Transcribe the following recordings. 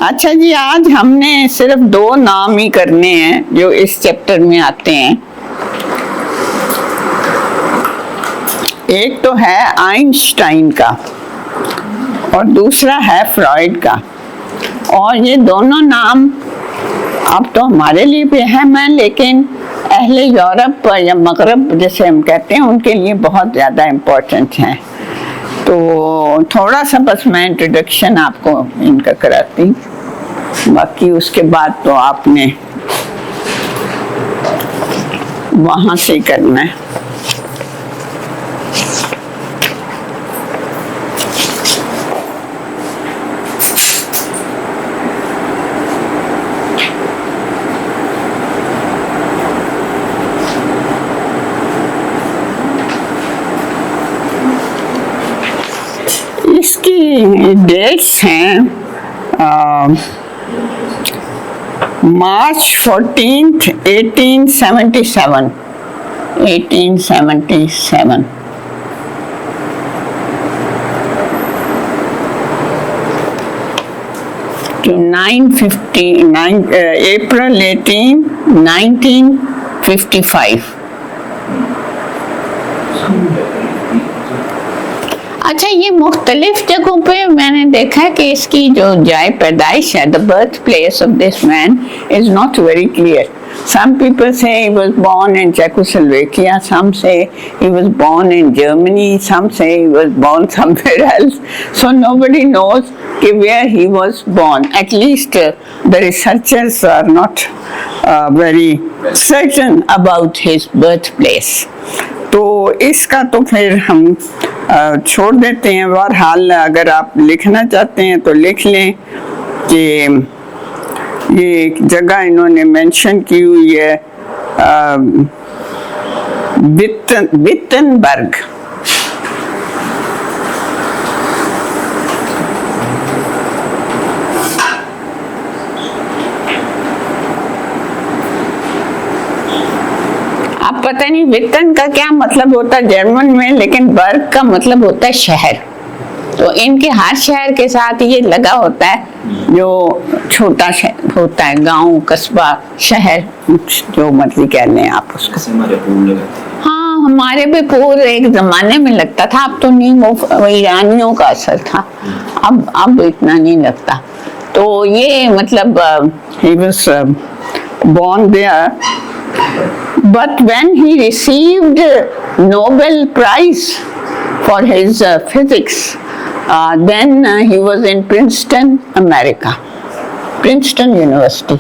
अच्छा जी, आज हमने सिर्फ 2 नाम ही करने हैं जो इस चैप्टर में आते हैं। एक तो है आइंस्टाइन का और दूसरा है फ्रॉइड का। और ये दोनों नाम अब तो हमारे लिए भी अहम है, लेकिन अहले यूरोप या मगरब जैसे हम कहते हैं उनके लिए बहुत ज़्यादा इम्पोर्टेंट हैं। तो थोड़ा सा बस मैं इंट्रोडक्शन आपको इनका कराती, बाकी उसके बाद तो आपने वहाँ से ही करना है। इसकी डेट्स हैं मार्च 14th 1877 to 959 April 18 1955। अच्छा, ये मुख्तलिफ जगहों पे मैंने देखा है कि इसकी जो जाए पैदाइश है, the birth place of this man is not very clear. Some people say he was born in Czechoslovakia, some say he was born in Germany, some say he was born somewhere else. So nobody knows where he was born. At least the researchers are not very certain about his birthplace. तो इसका तो फिर हम छोड़ देते हैं। बहरहाल अगर आप लिखना चाहते हैं तो लिख लें कि ये एक जगह इन्होंने मेंशन की हुई है, वित्तनबर्ग। अब पता नहीं वित्तन का क्या मतलब होता है जर्मन में, लेकिन बर्ग का मतलब होता है शहर। तो इनके हर शहर के साथ ये लगा होता है, जो छोटा शहर होता है, गांव, कस्बा, शहर, जो मर्जी कह लें आप उसको। हाँ, हमारे भी पूर्व एक जमाने में लगता था, अब तो नहीं, वो ईरानियों का असर था, अब इतना नहीं लगता। तो ये मतलब he was born there, but when he received Nobel Prize for his physics, then he was in Princeton, America, Princeton University.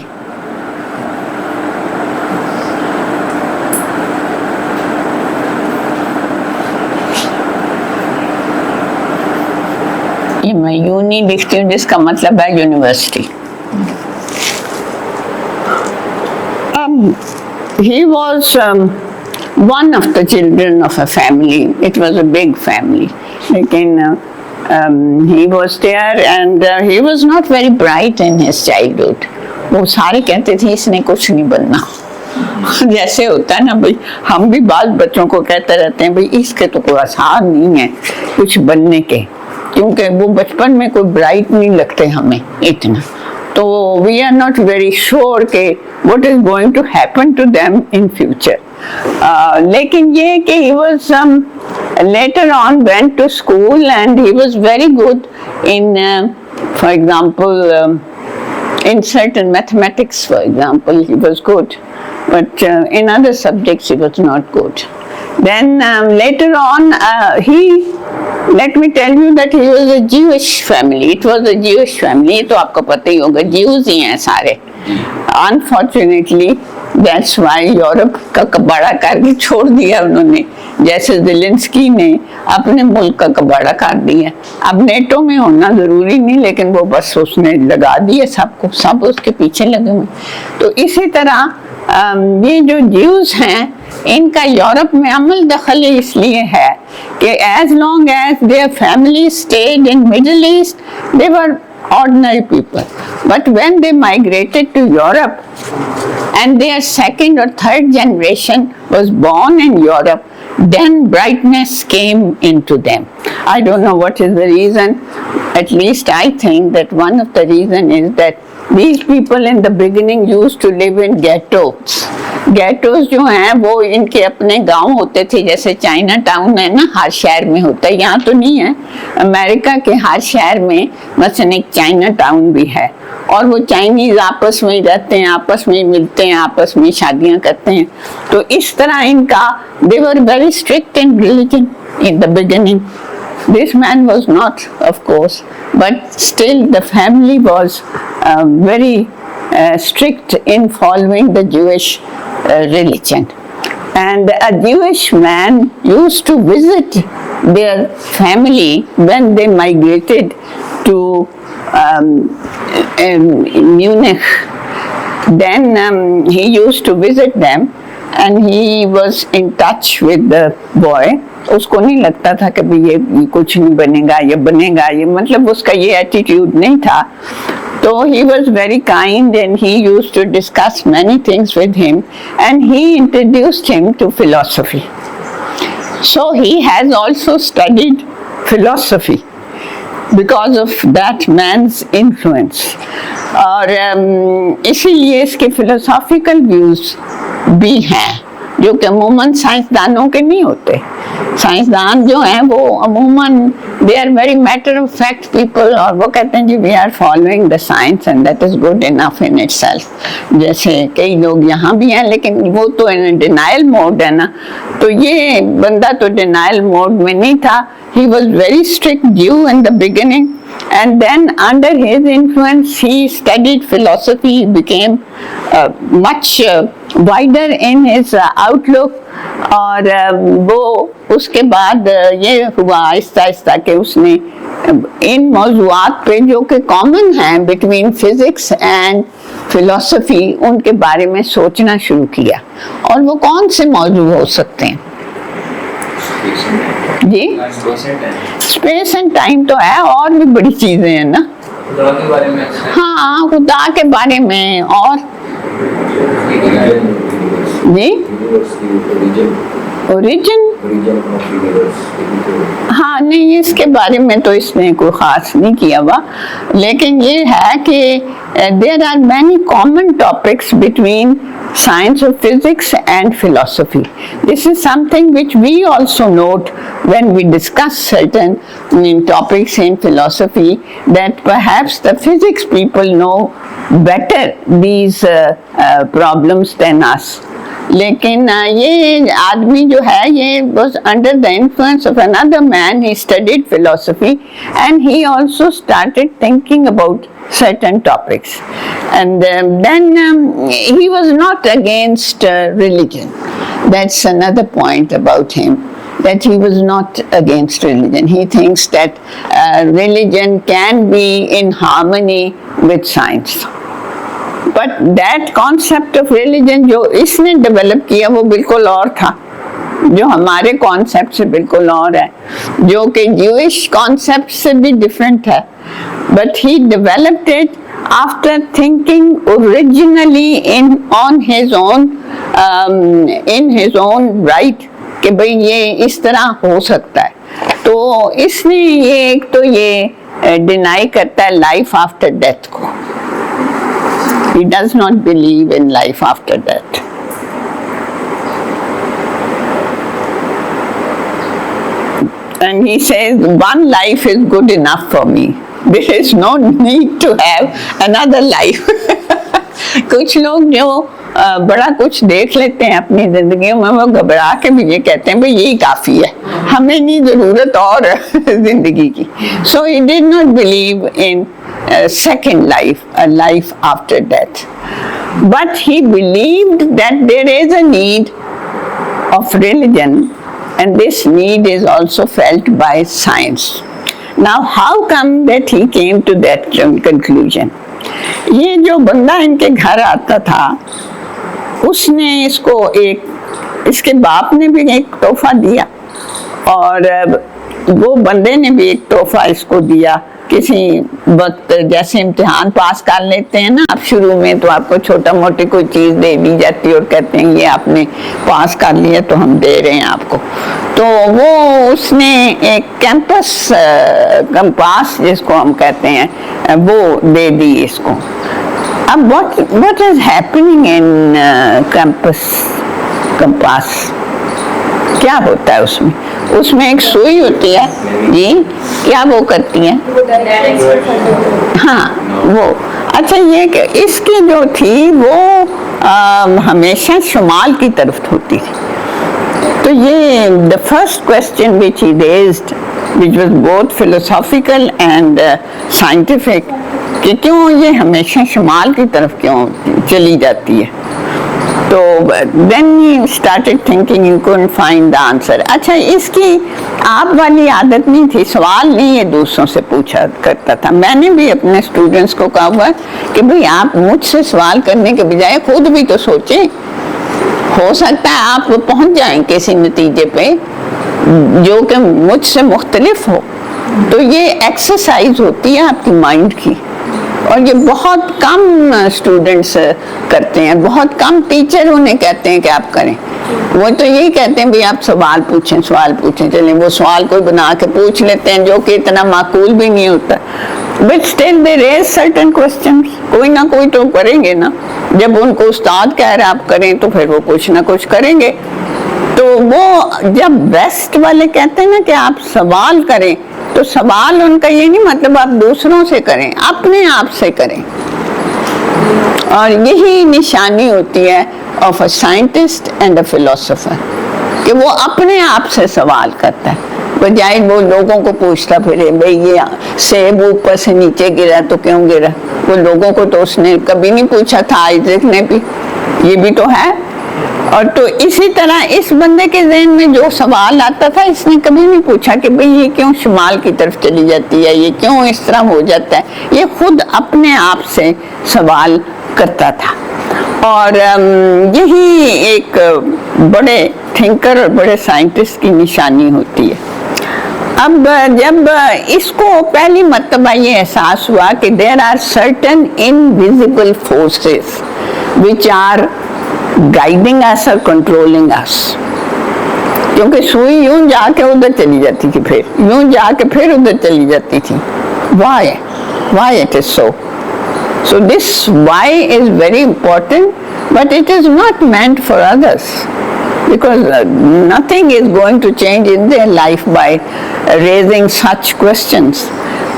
ये मैं यूनी लिखती हूँ जिसका मतलब है university. He was one of the children of a family. It was a big family. लेकिन he was there and he was not very bright in his childhood. वो सारे कहते थे इसने कुछ नहीं बनना। जैसे होता है ना भाई, हम भी बाल बच्चों को कहते रहते हैं भाई इसके तो कोई आसार नहीं है कुछ बनने के, क्योंकि वो बचपन में कोई ब्राइट नहीं लगते हमें इतना। तो we are not very sure कि what is going to happen to them in future. लेकिन ये कि he was later on went to school and he was very good in for example in certain mathematics, for example, he was good, but in other subjects he was not good. Then later on let me tell you that he was a Jewish family. It was a Jewish family. ये तो आपको पता ही होगा, Jews ही हैं सारे। Unfortunately, that's why Europe का कबाड़ा करके छोड़ दिया उन्होंने, जैसे ज़ेलेंस्की ने अपने मुल्क का कबाड़ा कर दिया। अब नेटो में होना ज़रूरी नहीं, लेकिन वो बस उसने लगा दिया सबको, सब उसके पीछे लगे हुए। तो इसी तरह ये जो ज्यूज हैं, इनका यूरोप में अमल दखल इसलिए है कि as long as their family stayed in Middle East they were ordinary people, but when they migrated to Europe and their second or third generation was born in Europe, then brightness came into them. I don't know what is the reason. At least I think that one of the reason is that these people in the beginning used to live in ghettos. Ghettos जो हैं वो इनके अपने गांव होते थे, जैसे China town है ना, हर शहर में होता है, यहाँ तो नहीं है। अमेरिका के हर शहर में मसलन एक चाइना टाउन भी है, और वो चाइनीज आपस में रहते हैं, आपस में मिलते हैं, आपस में शादियां करते हैं। तो इस तरह इनका, they were very strict in religion in the beginning. This man was not, of course, but still the family was very strict in following the Jewish religion. And a Jewish man used to visit their family when they migrated to Munich. Then he used to visit them and he was in touch with the boy. उसको नहीं लगता था कि भाई ये कुछ नहीं बनेगा, ये बनेगा, ये मतलब उसका ये एटीट्यूड नहीं था। तो he was very kind and he used to discuss many things with him and he introduced him to philosophy. So he has also studied philosophy because of that man's influence. और इसीलिए इसके philosophical views भी हैं जो कि अमूमन साइंसदानों के नहीं होते। साइंसदान जो हैं वो अमूमन they are very matter of fact people, और वो कहते हैं जी we are following the science and that is good enough in itself. जैसे कई लोग यहाँ भी हैं लेकिन वो तो इन डिनायल मोड है ना, तो ये बंदा तो डिनायल मोड में नहीं था। He was very strict due in the beginning and then under his influence he studied philosophy, he became much wider in his outlook, और वो उसके बाद ये हुआ आहिस्ता आहिस्ता कि उसने इन मौज़ूआत पे जो कि कॉमन हैं बिटवीन फिजिक्स एंड फिलॉसफी उनके बारे में सोचना शुरू किया। और वो कौन से मौजू हो सकते हैं जी? स्पेस एंड टाइम तो है, और भी बड़ी चीजें हैं ना। खुदा के बारे में? हाँ, खुदा के बारे में, और जी ओरिजिन। हाँ नहीं, इसके बारे में तो इसने कोई खास नहीं किया हुआ, लेकिन ये है कि there are many common topics between science of physics and philosophy. This is something which we also note when we discuss certain topics in philosophy, that perhaps the physics people know better these problems than us. लेकिन ये आदमी जो है ये was under the influence of another man. He studied philosophy and he also started thinking about certain topics, and then he was not against religion. That's another point about him, that he was not against religion. He thinks that religion can be in harmony with science. But that concept of religion जो इसने develop किया वो बिल्कुल और था, जो हमारे concept से बिल्कुल और है, जो कि ज्यूइश कॉन्सेप्ट से भी डिफरेंट है। But he developed it after thinking originally on his own right कि भाई ये इस तरह हो सकता है। तो इसने ये एक तो ये डिनाई करता है लाइफ आफ्टर डेथ को। He does not believe in life after death. And he says, one life is good enough for me. There is no need to have another life. कुछ लोग जो बड़ा कुछ देख लेते हैं अपनी जिंदगी में, वो घबरा के भी ये कहते हैं भाई यही काफी है, हमें नहीं जरूरत और जिंदगी की। So he did not believe in a second life, a life after death. But he believed that there is a need of religion, and this need is also felt by science. Now, how come that he came to that conclusion? ये जो बंदा इनके घर आता था, उसने इसको इसके बाप ने भी एक तोहफा दिया और वो बंदे ने भी एक तोहफा इसको दिया, किसी वक्त जैसे इम्तिहान पास कर लेते हैं ना आप शुरू में, तो आपको छोटा मोटी कोई चीज दे दी जाती है और कहते हैं ये आपने पास कर लिया तो हम दे रहे हैं आपको। तो वो उसने एक कैंपस कंपास जिसको हम कहते हैं वो दे दी इसको। अब what is happening in campus compass, क्या होता है उसमें? उसमें एक सुई होती है जी, क्या वो करती है? हाँ वो, अच्छा ये कि इसकी जो थी वो हमेशा शुमाल की तरफ होती थी। तो ये the first question which he raised which was both philosophical and scientific, कि क्यों ये हमेशा शुमाल की तरफ क्यों चली जाती है। तो then he started thinking he couldn't find the answer। अच्छा इसकी आप वाली आदत नहीं थी, सवाल नहीं ये दूसरों से पूछा करता था। मैंने भी अपने स्टूडेंट्स को कहा हुआ कि भाई आप मुझसे सवाल करने के बजाय खुद भी तो सोचें, हो सकता है आप पहुंच जाएं किसी नतीजे पे जो कि मुझसे मुख्तलिफ हो। तो ये एक्सरसाइज होती है आपकी माइंड की, और ये बहुत कम स्टूडेंट्स करते हैं, बहुत कम टीचर उन्हें कहते हैं कि आप करें। वो तो यही कहते हैं भाई आप सवाल पूछें, सवाल पूछें, चलें वो सवाल कोई बना के पूछ लेते हैं जो कि इतना माकूल भी नहीं होता, but still they raise certain questions. कोई ना कोई तो करेंगे ना, जब उनको उस्ताद कह रहे आप करें तो फिर वो कुछ ना कुछ करेंगे। तो वो जब वेस्ट वाले कहते हैं ना कि आप सवाल करें, तो सवाल उनका ये नहीं मतलब आप दूसरों से करें, अपने आप से करें। और यही निशानी होती है of a scientist and a philosopher, कि वो अपने आप से सवाल करता है, बजाय वो लोगों को पूछता फिरे भाई ये सेब ऊपर से नीचे गिरा तो क्यों गिरा। वो लोगों को तो उसने कभी नहीं पूछा था, आइजैक ने भी, ये भी तो है। और तो इसी तरह इस बंदे के ज़हन में जो सवाल आता था, इसने कभी नहीं पूछा कि भाई ये क्यों शुमाल की तरफ चली जाती है, ये क्यों इस तरह हो जाता है। ये खुद अपने आप से सवाल करता था। और यही एक बड़े थिंकर और बड़े साइंटिस्ट की निशानी होती है। अब जब इसको पहली मर्तबा ये एहसास हुआ कि there are certain invisible forces which are guiding us और कंट्रोलिंग अस, क्योंकि सुई यूं जाके उधर चली जाती थी, फिर यूं जाके फिर उधर चली जाती थी। why it is so this why is very important, but it is not meant for others, because nothing is going to change in their life by raising such questions।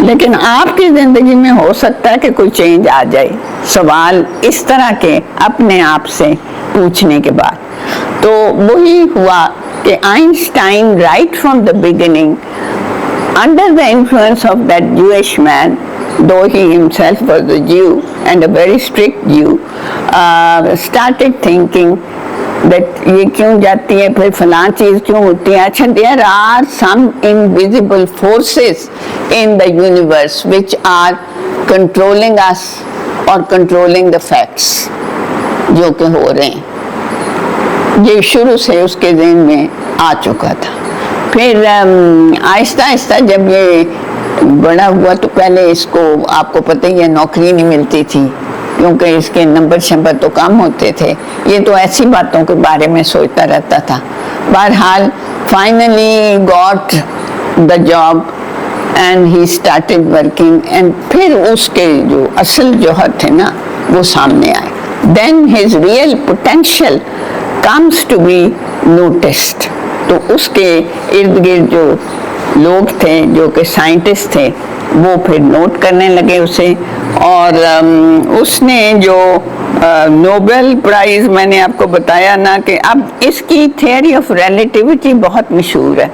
लेकिन आपकी जिंदगी में हो सकता है कि कोई चेंज आ जाए सवाल इस तरह के अपने आप से पूछने के बाद। तो वही हुआ कि Einstein right from the beginning, under the influence of that Jewish man, though he himself was a Jew and a very strict Jew, started thinking that ये क्यों जाती है, फिर फलां चीज क्यों होती है। अच्छा, there are some invisible forces in the universe which are controlling us or controlling the facts जो कि हो रहे हैं। ये शुरू से उसके ज़हन में आ चुका था। फिर आहिस्ता आहिस्ता जब ये बड़ा हुआ तो पहले इसको आपको पता ही है नौकरी नहीं मिलती थी, क्योंकि इसके नंबर शंबर तो कम होते थे। ये तो ऐसी बातों के बारे में सोचता रहता था। बहरहाल finally got the job and he started working, and फिर उसके जो असल जौहर थे ना वो सामने आए। Then his real potential comes to be noticed. तो उसके इर्द गिर्द जो लोग थे जो कि साइंटिस्ट थे वो फिर नोट करने लगे उसे, और उसने जो नोबेल प्राइज मैंने आपको बताया ना कि अब इसकी थियरी ऑफ रिलेटिविटी बहुत मशहूर है।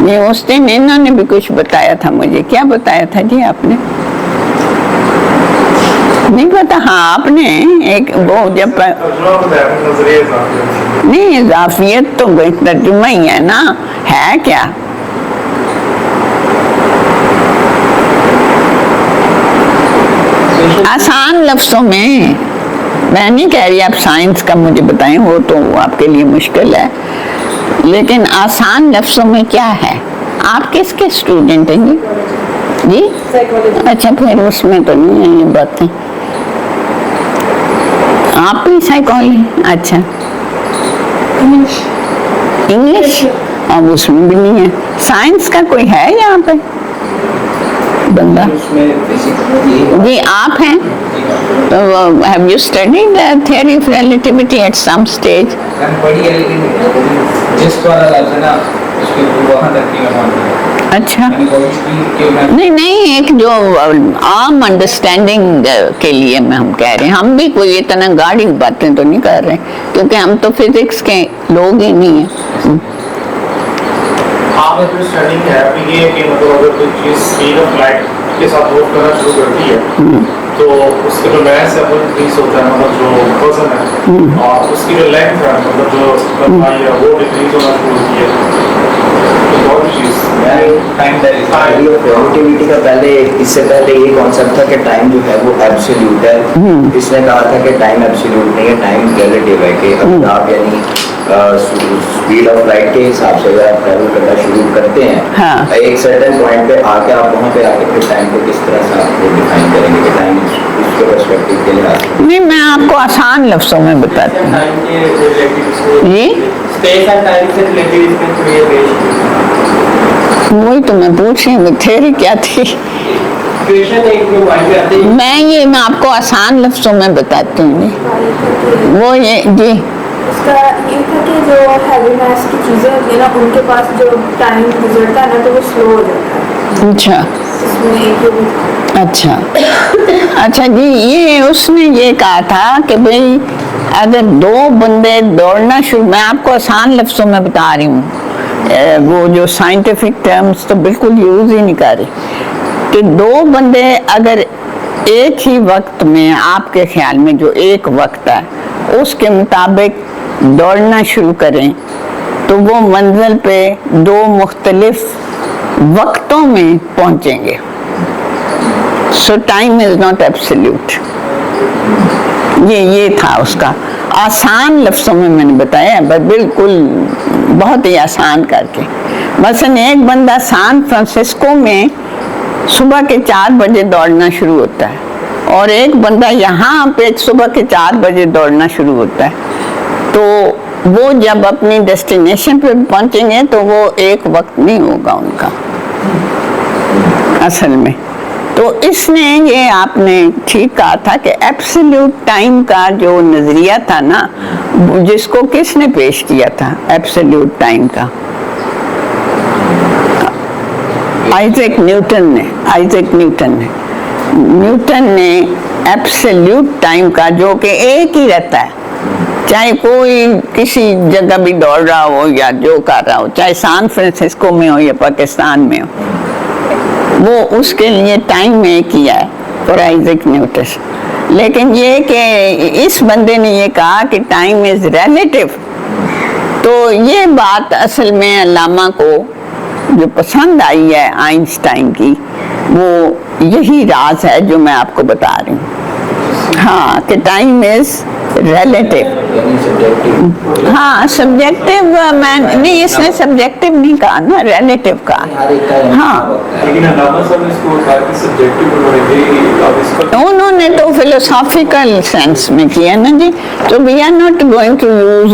ये उस दिन इन्होंने भी कुछ बताया था मुझे। क्या बताया था जी आपने? नहीं पता? हाँ आपने एक वो जब नहीं, इजाफियत तो तर्जुमा ही है ना, है क्या? आसान लफ्जों में, मैं नहीं कह रही आप साइंस का मुझे बताएं, वो तो आपके लिए मुश्किल है, लेकिन आसान लफ्जों में क्या है? आप किसके स्टूडेंट हैं जी? जी साइकोलॉजी। अच्छा, फिर उसमें तो नहीं है ये बातें। आप भी साइकोलॉजी? अच्छा, इंग्लिश अब उसमें भी नहीं है। साइंस का कोई है यहाँ पे बंदा? जी आप हैं? तो have you studied theory of relativity at some stage? पढ़ी है लेकिन जिस पर अलग है ना उसके वहाँ तक नहीं मैं मानता। अच्छा, मैंने कोशिश की कि मैं नहीं एक जो आम अंडरस्टैंडिंग के लिए मैं हम कह रहे हैं, हम भी कोई इतना गाढ़ी बातें तो नहीं कर रहे क्योंकि हम तो फिजिक्स के लोग ही नहीं हैं। आपने जो स्टडी है अभी ये कि मतलब अगर कोई चीज स्पीड ऑफ लाइट के साथ मूव करना शुरू करती है तो उसके जो मास है वो इंक्रीज होता है, मतलब जो वजन है, और उसकी जो लेंथ है मतलब जो लंबाई है वो डिक्रीज होना शुरू होती है। तो बहुत चीज टाइम रिलेटिविटी का पहले इससे पहले ये कॉन्सेप्ट था कि टाइम जो है वो एब्सोल्यूट है। इसने कहा था कि टाइम एब्सोल्यूट नहीं है, टाइम रिलेटिव है कि अगर आप यानी स्पीड ऑफ लाइट के हिसाब से अगर आप ट्रैवल करना शुरू करते हैं हाँ। एक सर्टेन पॉइंट पे आके आप वहाँ पे आके फिर टाइम को किस तरह से आप डिफाइन करेंगे कि टाइम उसके पर्सपेक्टिव के लिए नहीं, मैं आपको आसान लफ्जों में बताती हूँ। टाइम के रिलेटिव जी स्पेस एंड टाइम से रिलेटिव इसमें थोड़ी वही तो मैं पूछ रही हूँ, थ्योरी क्या थी? क्वेश्चन एक जो माइंड में आते हैं मैं आपको आसान लफ्जों में बताती हूँ। वो ये जी उसका ये था कि जो हैवी मास की चीज़ें होती है ना उनके पास जो टाइम गुजरता है ना तो वो स्लो हो जाता है। अच्छा इसमें एक ये भी था। अच्छा जी, ये उसने ये कहा था कि भाई अगर दो बंदे दौड़ना शुरू, मैं आपको आसान लफ्जों में बता रही हूँ, वो जो साइंटिफिक टर्म्स तो बिल्कुल यूज ही नहीं कर रही, कि दो बंदे अगर एक ही वक्त में, आपके ख्याल में जो एक वक्त है उसके मुताबिक दौड़ना शुरू करें तो वो मंजिल पे दो मुख्तलिफ वक्तों में पहुंचेंगे। सो टाइम इज नॉट एब्सोल्यूट। ये था उसका, आसान लफ्जों में मैंने बताया, बस बिल्कुल बहुत ही आसान करके। मसलन एक बंदा सैन फ्रांसिस्को में सुबह के 4 बजे दौड़ना शुरू होता है और एक बंदा यहाँ पे सुबह के 4 बजे दौड़ना शुरू होता है, तो वो जब अपनी डेस्टिनेशन पे पहुंचेंगे तो वो एक वक्त नहीं होगा उनका असल में। तो इसने ये आपने ठीक कहा था कि एब्सोल्यूट टाइम का जो नजरिया था ना, जिसको किसने पेश किया था एब्सोल्यूट टाइम का? आइजैक न्यूटन ने एब्सोल्यूट टाइम का, जो कि एक ही रहता है, चाहे कोई किसी जगह भी दौड़ रहा हो या जो कर रहा हो, चाहे सैन फ्रांसिस्को में हो या पाकिस्तान में हो, वो उसके लिए टाइम में किया है फॉर आइजैक न्यूटन। लेकिन ये कि इस बंदे ने ये कहा कि टाइम इज रिलेटिव, तो ये बात असल में अल्लामा को जो पसंद आई है आइंस्टाइन की, वो यही राज है जो मैं आपको बता रही हूँ। हाँ, कि टाइम इज रिलेटिव। हाँ, सब्जेक्टिव मैं नहीं, इसने सब्जेक्टिव नहीं कहा ना, रिलेटिव कहा। हाँ, लेकिन अल्लामा साहब ने इसको कहा कि सब्जेक्टिव उन्होंने तो फिलोसॉफिकल सेंस में किया ना जी। तो we are not going to use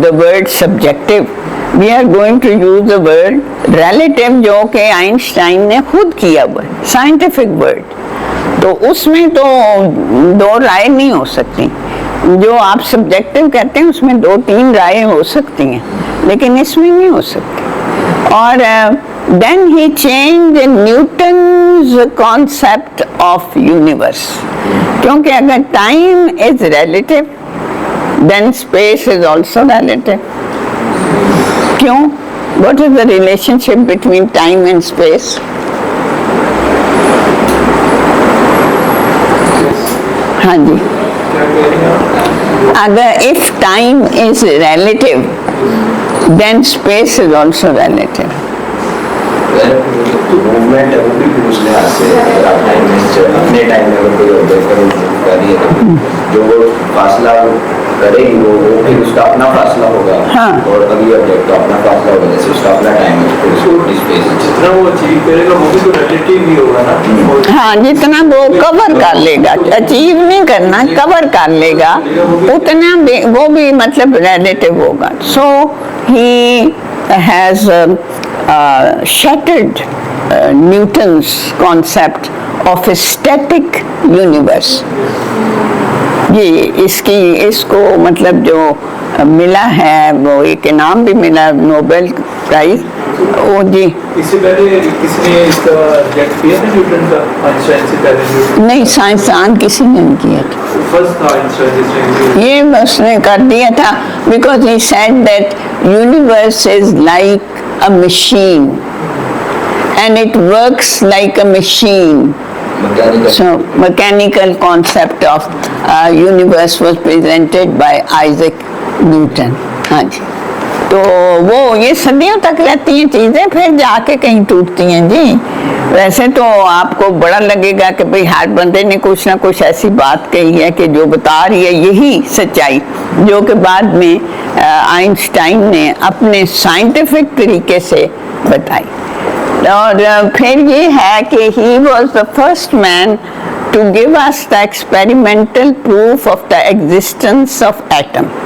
the word subjective, we are going to use the word relative, जो कि आइंस्टाइन ने खुद किया हुआ साइंटिफिक वर्ड। तो उसमें तो दो राय नहीं हो सकती। जो आप सब्जेक्टिव कहते हैं उसमें 2-3 राय हो सकती हैं, लेकिन इसमें नहीं हो सकती। और then he changed Newton's concept of universe, क्योंकि अगर time is relative, then space is also relative. क्यों? What is the relationship between time and space? हाँ जी, अगर if time is relative, then space is also relative. Movement है वो भी फिर उस लिहाज से अगर आप टाइम में अपने टाइम में अगर कोई ऑब्जेक्ट है वो मूव कर रही है कभी, जो वो फासला करेगी वो फिर उसका अपना फासला होगा। हाँ। और अगली ऑब्जेक्ट का अपना फासला होगा, जैसे उसका अपना टाइम है, फिर उसको स्पेस जितना वो अचीव करेगा वो भी तो रिलेटिव ही होगा ना। और हाँ, जितना वो कवर कर लेगा, अचीव नहीं करना, कवर कर लेगा, उतना वो भी मतलब रिलेटिव होगा। So he has shattered Newton's concept of a static universe। ये इसको मतलब जो मिला है, वो एक इनाम भी मिला, नोबेल प्राइज। वो जी इससे पहले किसने इसका रिजेक्ट किया था न्यूटन का? आइंस्टाइन से पहले न्यूटन नहीं, साइंसदान किसी ने नहीं किया था, फर्स्ट था आइंस्टाइन जिसने ये उसने कर दिया था, because he said that universe is like a machine and it works like a machine. Mechanical. So mechanical concept of universe was presented by Isaac Newton। हाँ जी, तो वो ये सदियों तक रहती हैं चीज़ें, फिर जाके कहीं टूटती हैं जी। वैसे तो आपको बड़ा लगेगा कि भाई हर बंदे ने कुछ ना कुछ ऐसी बात कही है कि जो बता रही है यही सच्चाई, जो कि बाद में आइंस्टाइन ने अपने साइंटिफिक तरीके से बताई। और फिर ये है कि he was the first man to give us the experimental proof of the existence of atoms।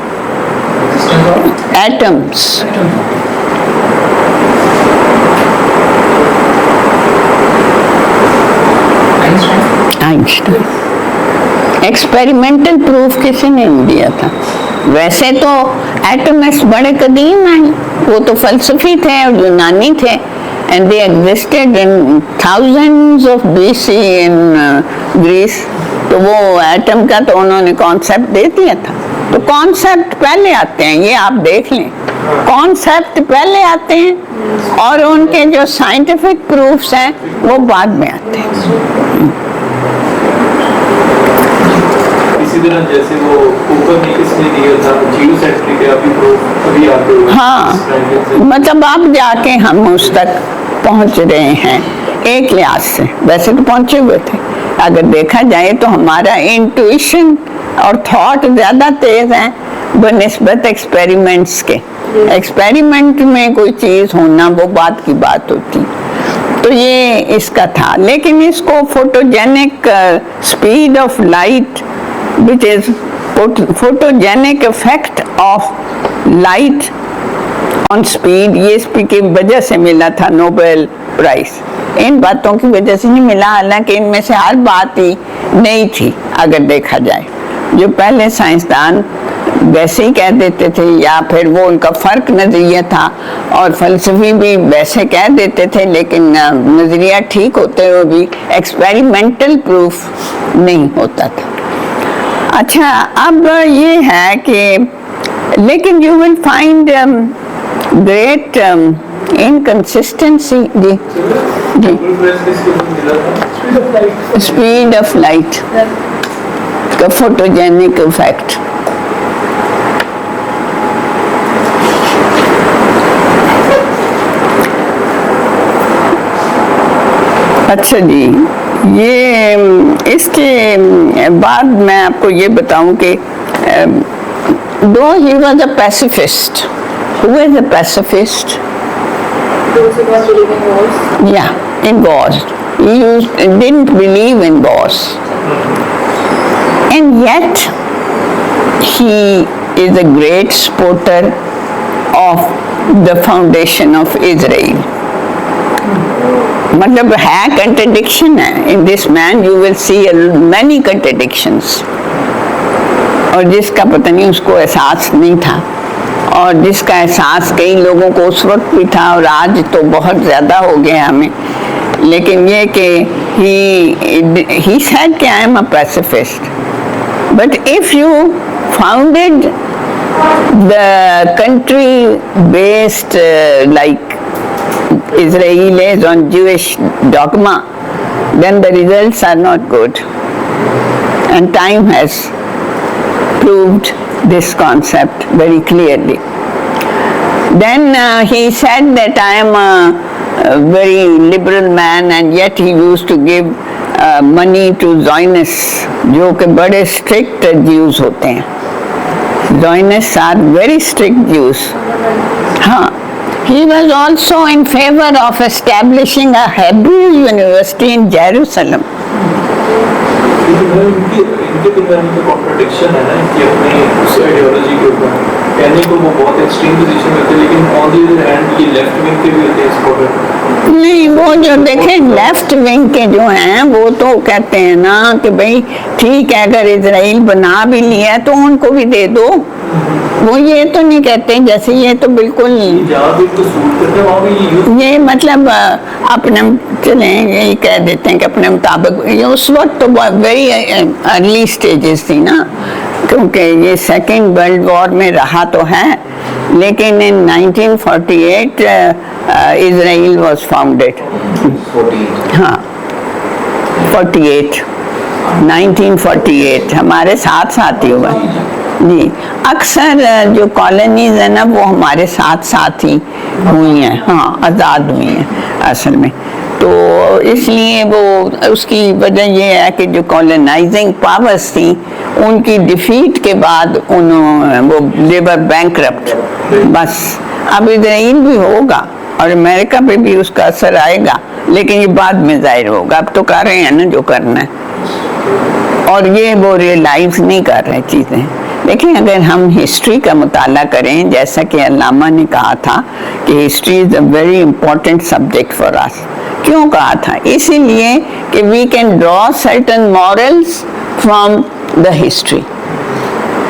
Einstein experimental proof किसी ने नहीं दिया था। वैसे तो एटमिस्ट बड़े कदीम हैं, वो तो फलसफी थे और यूनानी थे, and they existed in thousands of BC in Greece। तो वो एटम का तो उन्होंने कॉन्सेप्ट दे दिया था। तो कॉन्सेप्ट पहले आते हैं, ये आप देख लें, कॉन्सेप्ट पहले आते हैं और उनके जो साइंटिफिक प्रूफ्स हैं वो बाद में आते हैं। इसी तरह जैसे वो कोपरनिकस ने दिया था जियोसेंट्रिक है, अभी प्रूफ अभी आते हुए हाँ, मतलब आप जाके हम उस तक पहुंच रहे हैं एक लिहाज से, वैसे तो पहुंचे हुए थे। अगर देखा जाए तो हमारा इंट्यूशन और थॉट ज़्यादा तेज है बनिस्बत एक्सपेरिमेंट्स के। एक्सपेरिमेंट में कोई चीज़ होना वो बात की बात होती, तो ये इसका था। लेकिन इसको photogenic speed of light which is photogenic effect of light on speed, ये इसकी वजह से मिला था नोबेल प्राइज। इन बातों की वजह से नहीं मिला, हालांकि इनमें से हर बात ही नहीं थी अगर देखा जाए। जो पहले साइंसदान वैसे ही कह देते थे या फिर वो उनका फ़र्क नज़रिया था, और फलसफी भी वैसे कह देते थे, लेकिन नज़रिया ठीक होते हुए भी एक्सपेरिमेंटल प्रूफ नहीं होता था। अच्छा, अब ये है कि लेकिन you will find great inconsistency. जी जी, स्पीड ऑफ लाइट का फोटोजेनिक इफेक्ट। अच्छा जी, ये इसके बाद मैं आपको ये बताऊं कि दो he was a pacifist. Who is a pacifist? Those who don't believe in wars। Yeah, in wars. He didn't believe in wars, and yet he is a great supporter of the foundation of Israel। मतलब है contradiction है in this man, you will see many contradictions. और जिसका पता नहीं उसको एहसास नहीं था, और जिसका एहसास कई लोगों को उस वक्त भी था और आज तो बहुत ज़्यादा हो गया हमें। लेकिन ये कि he said कि I am a pacifist, but if you founded the country based like Israelis on Jewish dogma, then the results are not good, and time has proved this concept very clearly. Then he said that I am a very liberal man, and yet he used to give money to Zionists, जो कि बड़े strict Jews होते हैं। Zionists are very strict Jews. हाँ, he was also in favor of establishing a Hebrew university in Jerusalem. इनके दरमियान में contradiction है ना कि अपने उस आइडियोलॉजी के ऊपर कहने को वो बहुत एक्सट्रीम पोजीशन में थे, लेकिन ऑन द अदर हैंड ये लेफ्ट विंग के भी होते हैं सपोर्टर। नहीं, वो जो देखे लेफ्ट विंग के जो हैं वो तो कहते हैं ना कि भाई ठीक है, अगर इजराइल बना भी लिया तो उनको भी दे दो। वो ये तो नहीं कहते, जैसे ये तो बिल्कुल जहाँ भी तो सूट करते हैं वहाँ भी ये यूथ ये मतलब अपने चले यही कह देते हैं कि अपने मुताबिक। ये उस वक्त तो वेरी अर्ली स्टेजेस थी ना, क्योंकि ये सेकेंड वर्ल्ड वॉर में रहा तो है, लेकिन इन 1948 इजराइल वाज फाउंडेड। 48 हाँ, 1948 हमारे साथ साथ ही हुआ जी। अक्सर जो कॉलोनीज है ना वो हमारे साथ साथ ही हुई हैं, हाँ आज़ाद हुई हैं असल में। तो इसलिए वो उसकी वजह ये है कि जो कॉलोनाइजिंग पावर्स थी उनकी डिफीट के बाद उन्होंने वो लेबर बैंकरप्ट। बस अब इजराइल भी होगा और अमेरिका पे भी उसका असर आएगा, लेकिन ये बाद में जाहिर होगा। अब तो कर रहे हैं ना जो करना है, और ये वो रियलाइज नहीं कर रहे चीज़ें। लेकिन अगर हम हिस्ट्री का मुताला करें, जैसा कि अल्लामा ने कहा था कि history is a very important subject for us. क्यों कहा था? इसीलिए कि we can draw certain morals from the history.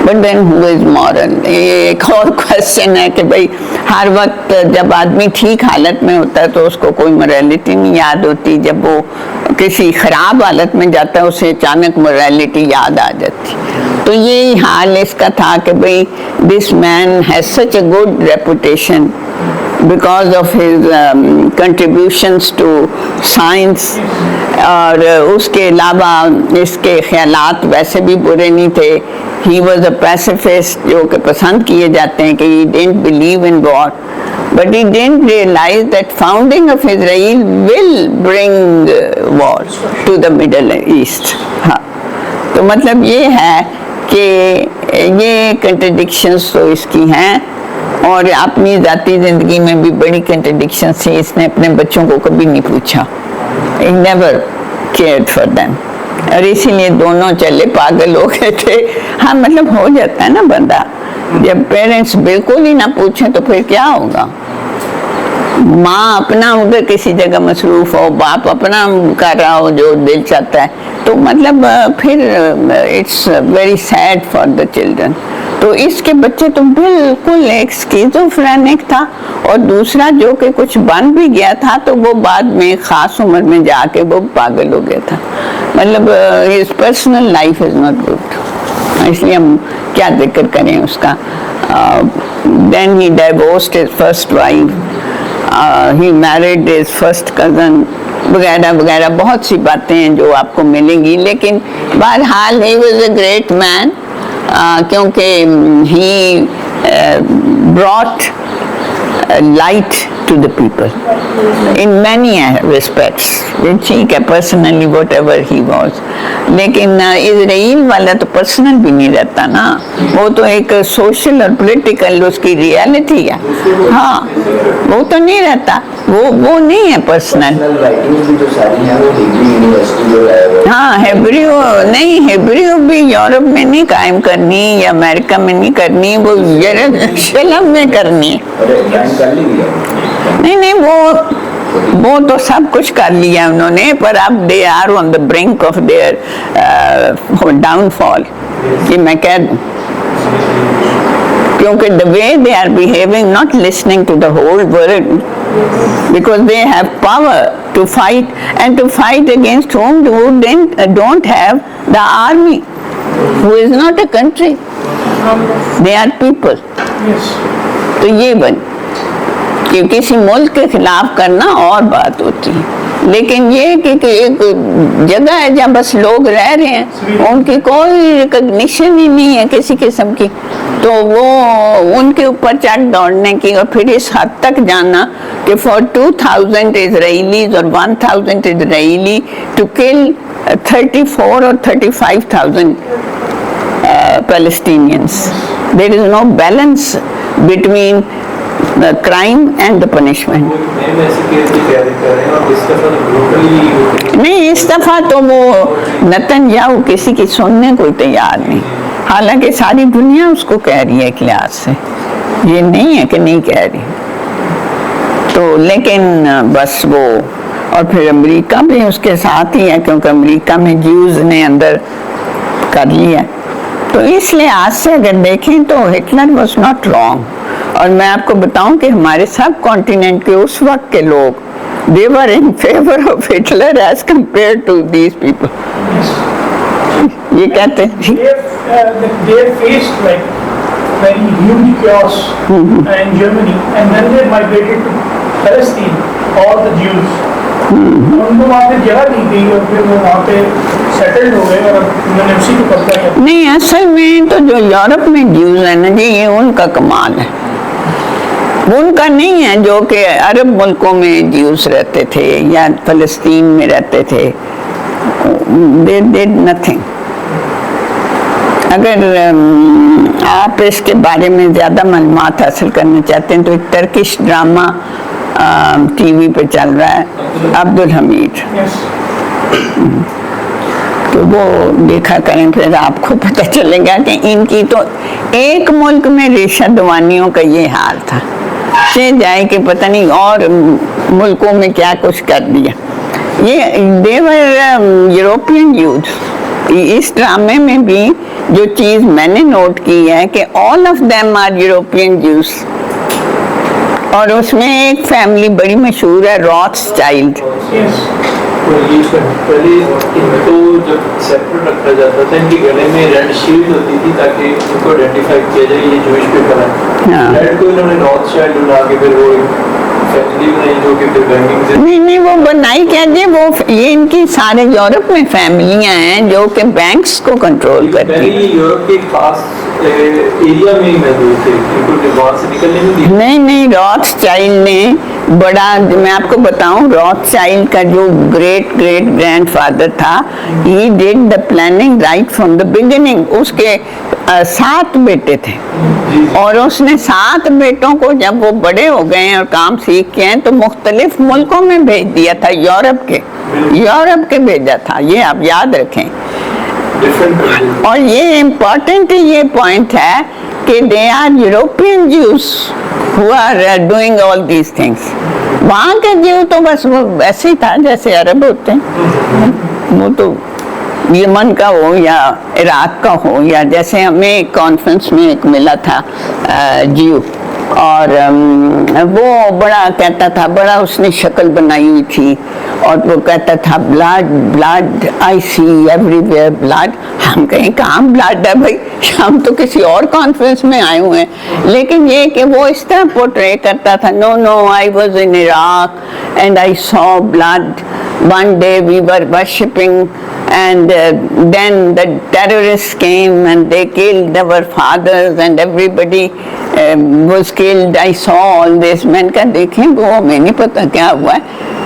But then who is moral? ये एक और क्वेश्चन है कि भाई हर वक्त जब आदमी ठीक हालत में होता है तो उसको कोई मोरालिटी नहीं याद होती, जब वो किसी खराब हालत में जाता है उसे अचानक मोरालिटी याद आ जाती। तो यही हाल इसका था कि भाई this man has such a good reputation because of his contributions to science, और उसके अलावा इसके ख्यालात वैसे भी बुरे नहीं थे। He was a pacifist, जो कि पसंद किए जाते हैं कि he didn't believe in war, but he didn't realize that founding of Israel will bring war to the Middle East। हाँ, तो मतलब ये है कि ये contradictions तो इसकी हैं, और अपनी जाती ज़िंदगी में भी बड़ी कंट्रडिक्शन थी। इसने अपने बच्चों को कभी नहीं पूछा, he never cared for them, और इसीलिए दोनों चले पागल हो गए थे। हाँ, मतलब हो जाता है ना बंदा, जब पेरेंट्स बिल्कुल ही ना पूछें तो फिर क्या होगा। माँ अपना उधर किसी जगह मसरूफ हो, बाप अपना कर रहा हो जो दिल चाहता है, तो मतलब फिर it's very sad for the children. तो इसके बच्चे तो बिल्कुल एक स्किज़ोफ्रेनिक था, और दूसरा जो कि कुछ बन भी गया था तो वो बाद में ख़ास उम्र में जाके वो पागल हो गया था। मतलब his personal life is not good, इसलिए हम क्या जिक्र करें उसका। Then he divorced his first wife, he married his first cousin, वगैरह वगैरह बहुत सी बातें हैं जो आपको मिलेंगी। लेकिन बहरहाल he was a great man, क्योंकि ही brought light to the people in many respects। ठीक है, पर्सनली whatever he was, लेकिन इजराइल वाला तो पर्सनल भी नहीं रहता ना, वो तो एक सोशल और पॉलिटिकल उसकी रियलिटी है। हाँ, वो तो नहीं रहता, वो नहीं है पर्सनल। राइटिंग्स भी जो सारी हैं वो हिब्रू यूनिवर्सिटी जो है हाँ, हिब्रू नहीं, हिब्रू भी यूरोप में नहीं कायम करनी या अमेरिका में नहीं करनी, वो यरूशलेम में करनी है। कर ली है। नहीं, वो तो सब कुछ कर लिया उन्होंने, पर अब they are on the brink of their downfall, ये मैं कह दूं, क्योंकि the way they are behaving, not listening to the whole world, because they have power to fight, and to fight against whom don't have the army, who is not a country, they are people। तो ये बन कि किसी मुल्क के खिलाफ करना और बात होती है, लेकिन ये कि एक जगह है जहाँ बस लोग रह रहे हैं, उनकी कोई रिकॉग्निशन ही नहीं है किसी किस्म की, तो वो उनके ऊपर चढ़ दौड़ने की, और फिर इस हद तक जाना कि for 2000 Israelis or 1000 Israeli to kill 34 or 35,000 Palestinians. There is no balance between the crime and the punishment. Ma'am ऐसे केस की तैयारी कर रहे हैं और इस दफा तो ग्लोबली नहीं, इस दफा तो वो नेतन्याहू किसी की सुनने को तैयार नहीं, हालांकि सारी दुनिया उसको कह रही है एक लिहाज से, ये नहीं है कि नहीं कह रही। तो लेकिन बस वो, और फिर अमेरिका भी उसके साथ ही है, क्योंकि अमेरिका में ज्यूज ने अंदर कर लिया। तो इस लिहाज से अगर देखें तो हिटलर वॉज नॉट रॉन्ग। और मैं आपको बताऊं कि हमारे सब कॉन्टिनेंट के उस वक्त के लोग, they were in favor of Hitler as compared to these people. ये कहते हैं they faced like very huge chaos in Germany, and then they migrated to Palestine, all the Jews. उनको वहाँ पे जगह दी गई और फिर वो वहाँ पे सेटल्ड हो गए और अब उन्होंने उसी को कब्जा किया। नहीं, असल में तो जो यूरोप में ज्यूज है ना जी, ये उनका कमाल है, उनका नहीं है जो कि अरब मुल्कों में ज्यूज रहते थे या फलस्तीन में रहते थे। they did nothing। अगर आप इसके बारे में ज़्यादा मालूमात हासिल करना चाहते हैं तो एक टर्किश ड्रामा टीवी पे चल रहा है, अब्दुल हमीद, तो वो देखा करें, फिर आपको पता चलेगा कि इनकी तो एक मुल्क में रेशा दवानियों का ये हाल था, से जाए कि पता नहीं और मुल्कों में क्या कुछ कर दिया। ये देवर यूरोपियन यूथ। इस ड्रामे में भी जो चीज़ मैंने नोट की है कि all of them are European youth, और उसमें एक फैमिली बड़ी मशहूर है, रॉथस्चाइल्ड। पहले इनको जब सेपरेट रखा जाता था, इनके गले में रेड शील्ड होती थी ताकि इनको आइडेंटिफाई किया जाए ये जूइश पीपल है। रेड को इन्होंने रॉथस्चाइल्ड बना के फिर वो फैमिली बनाई जो कि फिर बैंकिंग से नहीं, वो बनाई क्या जी, वो ये इनकी सारे यूरोप में फैमिलियां हैं जो कि बैंक्स को कंट्रोल करती पहले हैं। ये यूरोप के खास एरिया में ही महदूद थे, इनको वहाँ से निकलने नहीं दिया। नहीं, रॉथस्चाइल्ड ने बड़ा, मैं आपको बताऊं, रॉथस्चाइल्ड का जो ग्रेट ग्रेट ग्रैंडफादर था, he did the planning right from the beginning. उसके 7 बेटे थे और उसने 7 बेटों को जब वो बड़े हो गए और काम सीख के हैं तो मुख्तलिफ मुल्कों में भेज दिया था, यूरोप के भेजा था, ये आप याद रखें। और ये इम्पोर्टेंट ये पॉइंट है कि they are European Jews who are doing all these things. वहाँ के ज्यू तो बस वो वैसे ही था जैसे अरब होते हैं, वो तो यमन का हो या इराक का हो, या जैसे हमें कॉन्फ्रेंस में एक मिला था ज्यू, और वो बड़ा कहता था, बड़ा उसने शक्ल बनाई हुई थी और वो कहता था blood blood I C everywhere blood. हम कहें कहाँ ब्लड है भाई, हम तो किसी और कॉन्फ्रेंस में आए हुए हैं। लेकिन ये कि वो इस तरह पोर्ट्रे करता था, no I was in Iraq and I saw blood, one day we were worshipping and then the terrorists came and they killed our fathers and everybody was killed. I saw all this। मैंने कहा देखें वो हमें नहीं पता क्या हुआ है,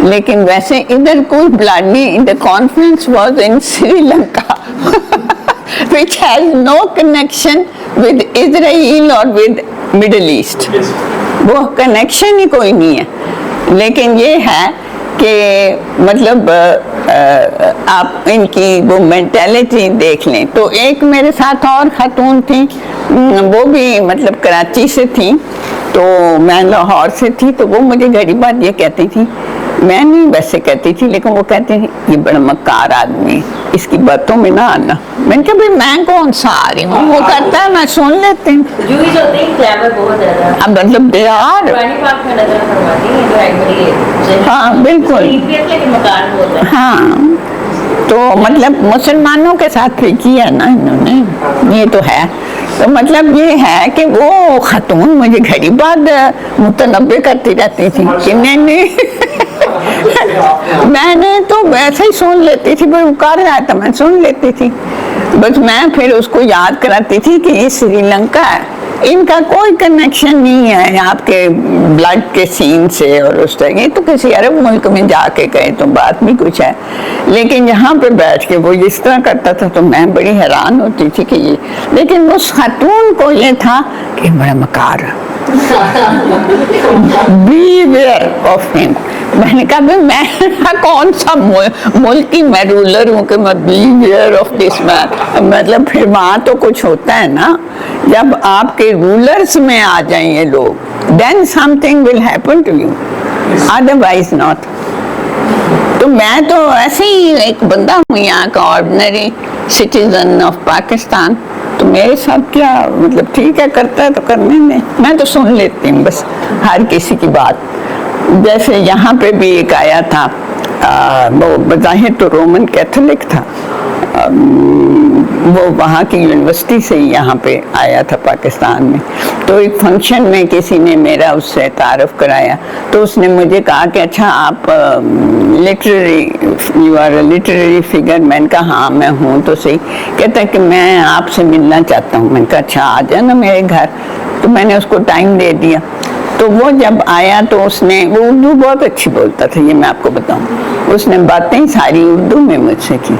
लेकिन वैसे इधर कोई ब्लड नहीं। The conference was in Sri Lanka which has no connection with Israel or with Middle East। वो कनेक्शन ही कोई नहीं है। लेकिन ये है कि मतलब आप इनकी वो मेंटालिटी देख लें। तो एक मेरे साथ और खातून थी, वो भी मतलब कराची से थी, तो मैं लाहौर से थी, तो वो मुझे घड़ी बात ये कहती थी, मैं नहीं वैसे कहती थी, लेकिन वो कहती थी ये बड़ा मक्कार आदमी, इसकी बातों में ना आना। मैंने कहा भाई मैं कौन सा आ रही हूँ, वो करता है मैं सुन लेती हूँ। जूस होते हैं क्लेवर बहुत ज्यादा। अब मतलब दे यार, पुरानी बात में नजर फरमाती है जो एक्चुअली हाँ बिल्कुल, लेकिन मकान होता है। हाँ तो मतलब मुसलमानों के साथ भी किया ना इन्होंने, ये तो है। तो मतलब ये है कि वो खातून मुझे घड़ी बाद मुतनब्बे करती रहती थी कि नहीं मैंने तो वैसे ही सुन लेती थी, पर वो कर रहा था मैं सुन लेती थी। बस मैं फिर उसको याद कराती थी कि ये श्रीलंका है, इनका कोई कनेक्शन नहीं है आपके ब्लड के सीन से और उस तरह। ये तो किसी अरब मुल्क में जाके गए तो बात भी कुछ है, लेकिन यहाँ पे बैठ के वो इस तरह करता था तो मैं बड़ी हैरान होती थी कि ये, लेकिन उस खातून को ये था कि बड़ा मकार, beware of him। मैंने कहा भाई मैं कौन सा मुल्क की मैं रूलर हूँ कि मैं beware of this man। मतलब फिर वहाँ तो कुछ होता है ना, जब आपके रूलर्स में आ जाएं ये लोग, then something will happen to you, otherwise not। तो मैं तो ऐसे ही एक बंदा हूँ यहाँ का, ऑर्डिनरी सिटीजन ऑफ पाकिस्तान, तो मेरे साथ क्या मतलब, ठीक है करता है तो करने में, मैं तो सुन लेती हूँ बस हर किसी की बात। जैसे यहाँ पे भी एक आया था, वो बज़ाहिर तो रोमन कैथोलिक था, वो वहाँ की यूनिवर्सिटी से ही यहाँ पे आया था पाकिस्तान में। तो एक फंक्शन में किसी ने मेरा उससे तारुफ कराया, तो उसने मुझे कहा कि अच्छा आप literary, you are a literary figure. मैंने कहा हाँ मैं हूँ तो सही। कहता है कि मैं आपसे मिलना चाहता हूँ। मैंने कहा अच्छा आ जाना मेरे घर। तो मैंने उसको टाइम दे दिया। तो वो जब आया तो उसने, वो उर्दू बहुत अच्छी बोलता था, ये मैं आपको बताऊं, उसने बातें सारी उर्दू में मुझसे की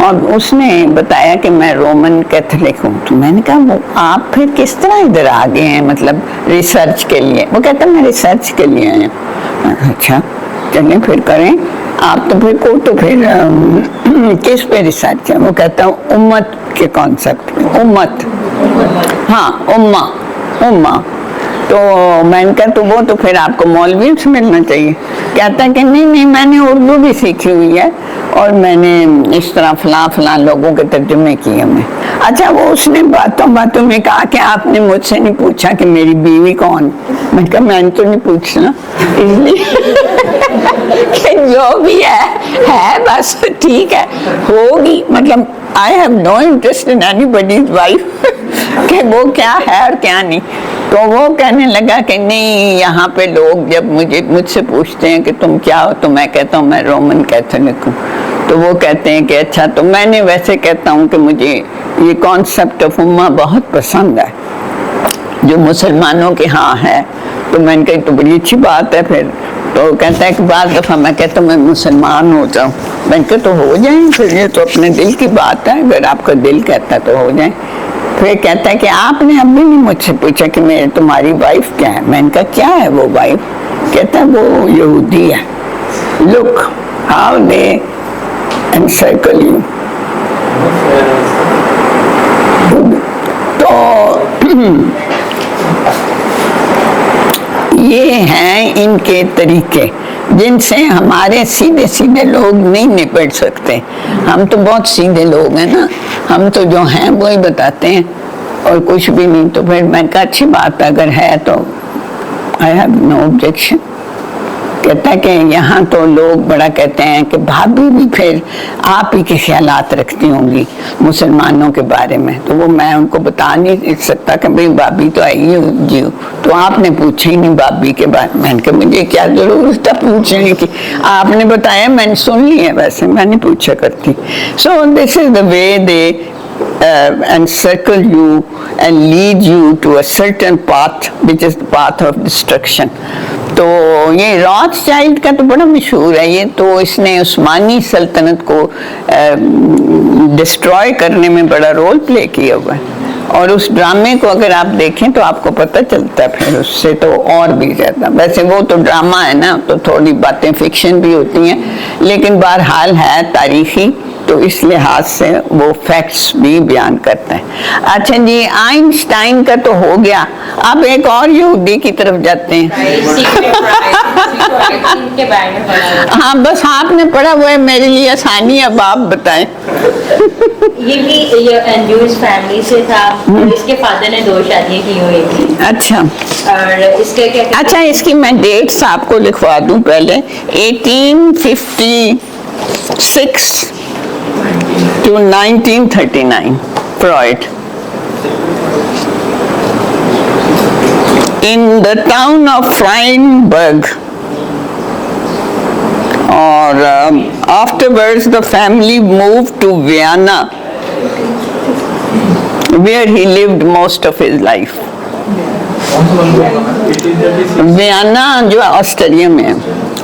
और उसने बताया कि मैं रोमन कैथोलिक हूँ। तो मैंने कहा वो आप फिर किस तरह इधर आ गए हैं, मतलब रिसर्च के लिए? वो कहता मैं रिसर्च के लिए आया हूँ। अच्छा चलें फिर करें आप, तो फिर को तो फिर किस पे रिसर्च है? वो कहता हूँ उम्मत के कॉन्सेप्ट पे। उम्मत, हाँ उम्मा, उम्मा। तो मैंने कहा तो वो तो फिर आपको मौलवियों से मिलना चाहिए। कहता है कि नहीं नहीं मैंने उर्दू भी सीखी हुई है और मैंने इस तरह फलां लोगों के तर्जुमे किए मैं। अच्छा वो उसने बातों बातों में कहा कि आपने मुझसे नहीं पूछा कि मेरी बीवी कौन। मैंने कहा मैंने तो नहीं पूछना, इसलिए कि जो भी है बस ठीक है, होगी। मतलब I have no interest in anybody's wife कि वो क्या है और क्या नहीं। तो वो कहने लगा कि नहीं, यहाँ पे लोग जब मुझसे पूछते हैं कि तुम क्या हो, तो मैं कहता हूँ मैं रोमन कैथोलिक हूँ। तो वो कहते हैं कि अच्छा, तो मैंने वैसे कहता हूँ कि मुझे ये कॉन्सेप्ट ऑफ उम्मा बहुत पसंद है जो मुसलमानों के यहाँ है। तो मैंने कहा तो बड़ी अच्छी बात है फिर। तो कहता है कि बाद दफ़ा मैं कहता हूँ मैं मुसलमान हो जाऊँ। मैंने कहा तो हो जाए फिर, ये तो अपने दिल की बात है, अगर आपका दिल कहता है तो हो जाए। फिर कहता है कि आपने अभी नहीं मुझसे पूछा कि मेरे तुम्हारी वाइफ क्या है। मैंने कहा क्या है वो वाइफ? कहता है वो यहूदी है। Look how they encircle you. तो ये हैं इनके तरीके जिनसे हमारे सीधे सीधे लोग नहीं निपट सकते। हम तो बहुत सीधे लोग हैं ना, हम तो जो हैं वो ही बताते हैं और कुछ भी नहीं। तो फिर मैंने कहा अच्छी बात अगर है तो आई हैव नो ऑब्जेक्शन। कहता है कि यहाँ तो लोग बड़ा कहते हैं कि भाभी भी फिर आप ही के ख्यालात रखती होंगी मुसलमानों के बारे में। तो वो मैं उनको बता नहीं सकता कि भाई भाभी तो आई हो जी, तो आपने पूछा ही नहीं भाभी के बारे में। मैंने कहा मुझे क्या जरूरत है पूछने की, आपने बताया मैंने सुन लिया, वैसे मैं नहीं पूछा करती। So this is the way they encircle you and lead you to a certain path which is the path of destruction। तो ये रॉथस्चाइल्ड का तो बड़ा मशहूर है। ये तो इसने उस्मानी सल्तनत को डिस्ट्रॉय करने में बड़ा रोल प्ले किया हुआ है। और उस ड्रामे को अगर आप देखें तो आपको पता चलता है फिर उससे तो और भी ज्यादा। वैसे वो तो ड्रामा है ना, तो थोड़ी बातें फिक्शन भी होती हैं, लेकिन बहरहाल है तारीखी, तो इस लिहाज से वो फैक्ट्स भी बयान करते हैं। अच्छा जी, आइंस्टाइन का तो हो गया, अब एक और यहूदी की तरफ जाते हैं। के बारे में पढ़ा। हाँ बस आपने पढ़ा हुआ है, मेरे लिए आसानी, अब आप बताएं। ये भी जूस फैमिली से था। इसके फादर ने 2 शादियां की हुई थी। अच्छा, और इसके क्या अच्छा इसकी मैं डेट्स आपको लिखवा दूं पहले। 1856 to 1939 Freud in the town of Freiburg, or afterwards the family moved to Vienna where he lived most of his life। Vienna जो ऑस्ट्रेलिया में है,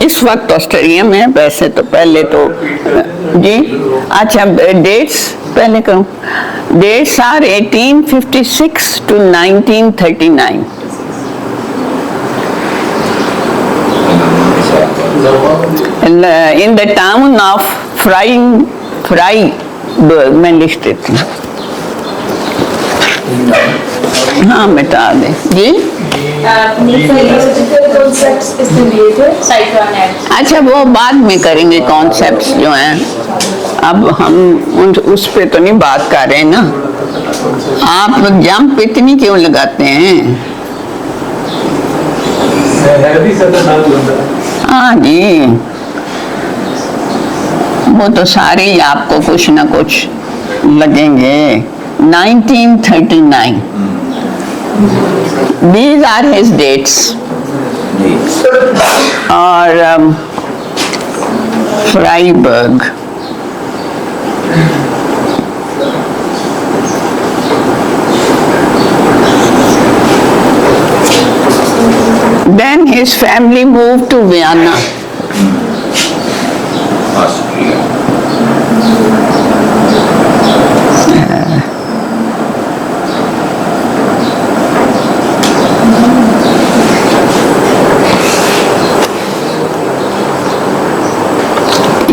इस वक्त ऑस्ट्रेलिया में है, वैसे तो पहले तो जी। अच्छा डेट्स पहले कहूँ, dates are 1856 to 1939। In the town of Freiburg में लिखते थे। हाँ बता दे जी। अच्छा वो बाद में करेंगे कॉन्सेप्ट्स जो हैं, अब हम उस पे तो नहीं बात कर रहे ना। आप जंप इतनी क्यों लगाते हैं? हाँ जी, वो तो सारे ही आपको कुछ ना कुछ लगेंगे। 1939, these are his dates। और Freiburg, then his family moved to Vienna।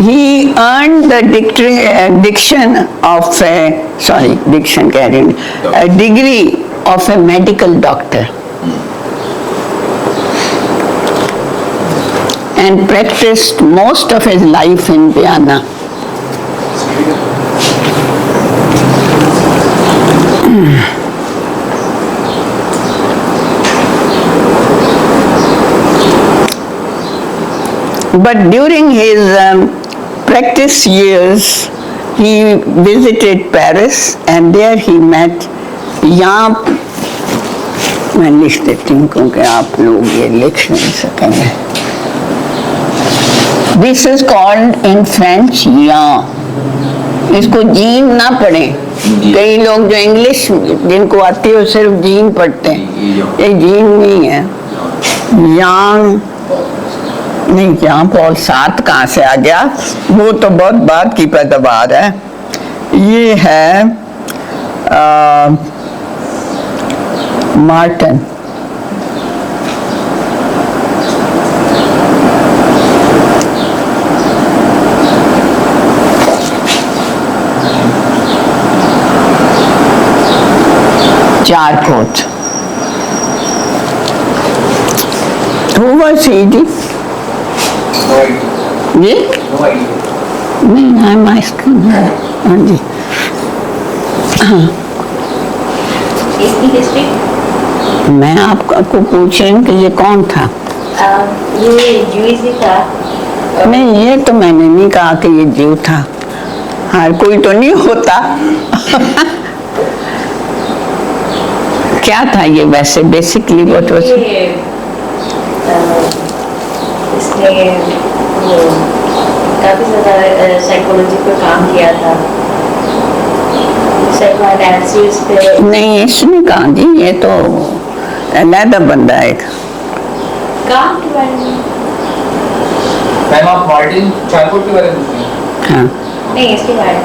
He earned the degree of a medical doctor and practiced most of his life in Vienna। But during his practice years, he visited Paris and there he met यहाँ मैं लिख देती हूँ क्योंकि आप लोग ये लिख नहीं सकेंगे। This is called in French यहाँ, इसको जीन ना पढ़े। कई लोग जो इंग्लिश जिनको आती है वो सिर्फ जीन पढ़ते हैं, ये जीन नहीं है। यहाँ नहीं, यहाँ पॉल सात कहाँ से आ गया? वो तो बहुत बाद की पैदावार है। ये है Martin. Charcot. Who was he? जी नहीं, I'm asking her। हाँ जी, इसकी हिस्ट्री मैं आपको पूछ रही हूँ कि ये कौन था। ये जूस ही था। नहीं, ये तो मैंने नहीं कहा कि ये जीव था, हर कोई तो नहीं होता। क्या था ये वैसे बेसिकली? व्हाट वाज इसने काफी ज्यादा साइकोलॉजी पर काम किया था, साइकोएनालिसिस पे। नहीं, इसने कहा जी, ये तो अलग बंदा है। काम के बारे में मैम आप मार्टिन चारकोट के बारे में पूछ रही हैं? हाँ नहीं, इसके बारे में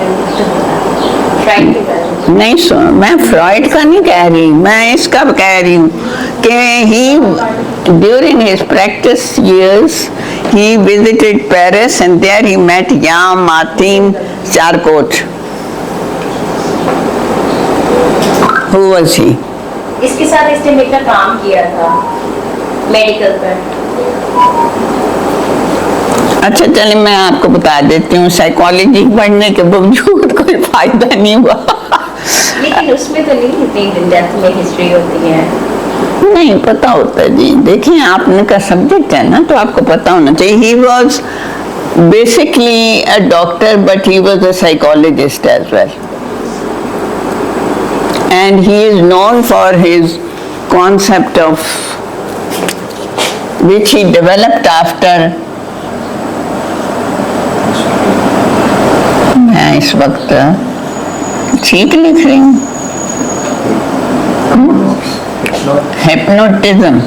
फ्राइड के बारे में नहीं, मैं फ्रॉइड का नहीं कह रही, मैं इसका कह रही हूँ कि he during his practice years he visited Paris and there he met Jean-Martin Charcot। Who was he? इसके साथ इसने मिलकर काम किया था मेडिकल पर। अच्छा चलिए मैं आपको बता देती हूँ, साइकोलॉजी पढ़ने के बावजूद कोई फायदा नहीं हुआ। लेकिन उसमें तो नहीं इतनी डेप्थ में हिस्ट्री होती है। नहीं पता होता जी, देखिए आपने का सब्जेक्ट है ना, तो आपको पता होना चाहिए। He was basically a doctor but he was a psychologist as well, and he is known for his concept of which he developed after. मैं इस वक्त ठीक लिख रही हूँ। हिप्नोटिज्म,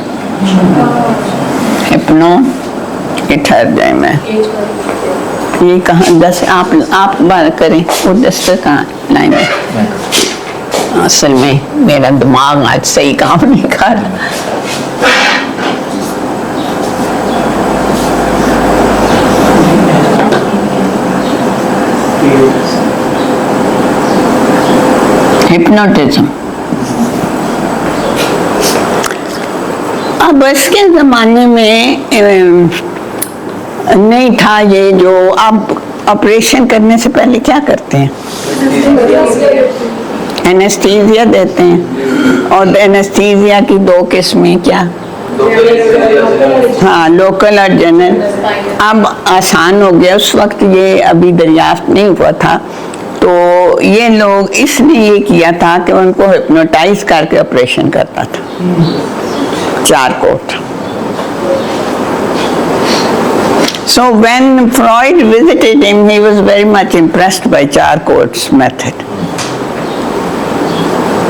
हिप्नो के ठहर जाए मैं ये कहाँ 10 आप बात करें वो 10 तक कहाँ लाइन है। असल में मेरा दिमाग आज सही काम नहीं कर रहा। हिप्नोटिज्म अब इसके ज़माने में नहीं था ये जो आप ऑपरेशन करने से पहले क्या करते हैं? एनेस्थीसिया देते हैं और एनेस्थीसिया की 2 किस्में क्या? हाँ, लोकल और जनरल। अब आसान हो गया, उस वक्त ये अभी दरियाफ्त नहीं हुआ था तो ये लोग इसने ये किया था कि उनको हिप्नोटाइज करके ऑपरेशन करता था। Charcot. So when Freud visited him, he was very much impressed by Charcot's method.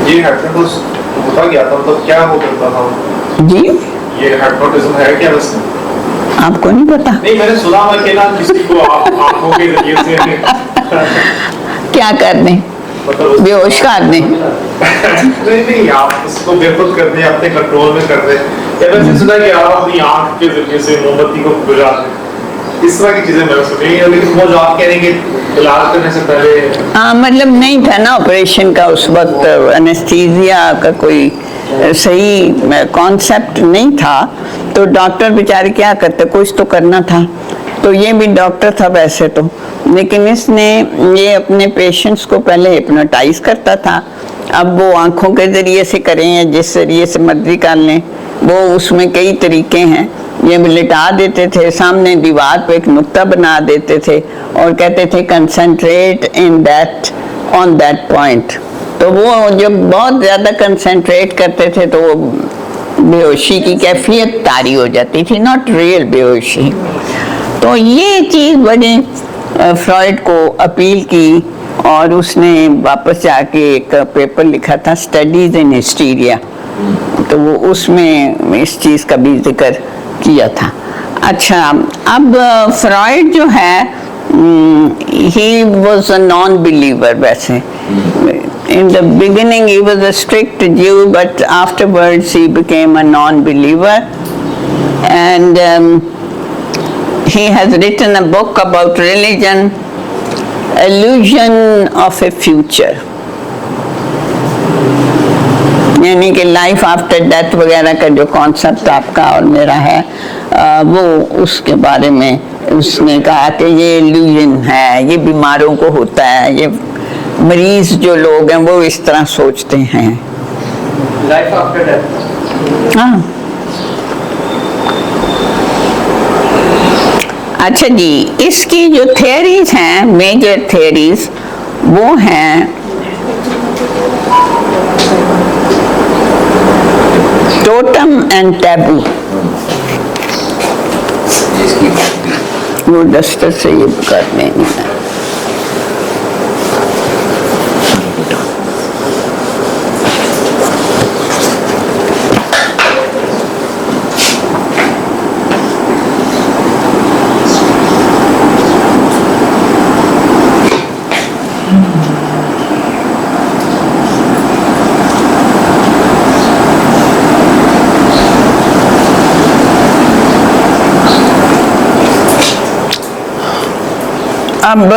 ये hypnosis होता क्या था, मतलब क्या वो करता था? जी? ये hypnotism है क्या वैसे? आपको नहीं पता? नहीं, मैंने सुना है कि ना किसी को आंखों के जरिए से क्या करने? मतलब बेहोश करने? नहीं, आप उसको बेखुद करने, अपने कंट्रोल में करने, या मैंने सुना कि आप अपनी आंख के जरिए से मोमबत्ती को बुझा दें, इस तरह की चीजें मैंने सुनी है। लेकिन वो जो आप कह रहे हैं कि इलाज करने से पहले, हाँ, मतलब नहीं था ना ऑपरेशन का उस वक्त, एनेस्थीसिया का कोई सही कॉन्सेप्ट नहीं था तो डॉक्टर बेचारे क्या करते, कुछ तो करना था। तो ये भी डॉक्टर था वैसे तो, लेकिन इसने ये अपने पेशेंट्स को पहले हिप्नोटाइज करता था। अब वो आंखों के जरिए से करें या जिस जरिए से मर्जी कर लें, वो उसमें कई तरीके हैं। ये लिटा देते थे, सामने दीवार पे एक नुक्ता बना देते थे और कहते थे concentrate in that on that point. तो वो जब बहुत ज़्यादा कंसंट्रेट करते थे तो वो बेहोशी की कैफियत तारी हो जाती थी, नॉट रियल बेहोशी। तो ये चीज़ बड़े फ्रॉइड को अपील की और उसने वापस जाके एक पेपर लिखा था, स्टडीज इन हिस्टीरिया, तो वो उसमें इस चीज़ का भी जिक्र किया था। अच्छा, अब फ्रॉइड जो है ही वॉज अ नॉन बिलीवर वैसे। In the beginning he was a strict Jew, but afterwards he became a non-believer, and he has written a book about religion, Illusion of a Future, यानी कि life after death वगैरह का जो concept आपका और मेरा है वो उसके बारे में उसने कहा कि ये इल्यूजन है, ये बीमारों को होता है, ये मरीज जो लोग हैं वो इस तरह सोचते हैं। Life after death. हाँ, अच्छा जी, इसकी जो थियरीज हैं, मेजर थियरीज, वो हैं टोटम एंड टैबू। वो डस्टर से ये कर लेंगे। अब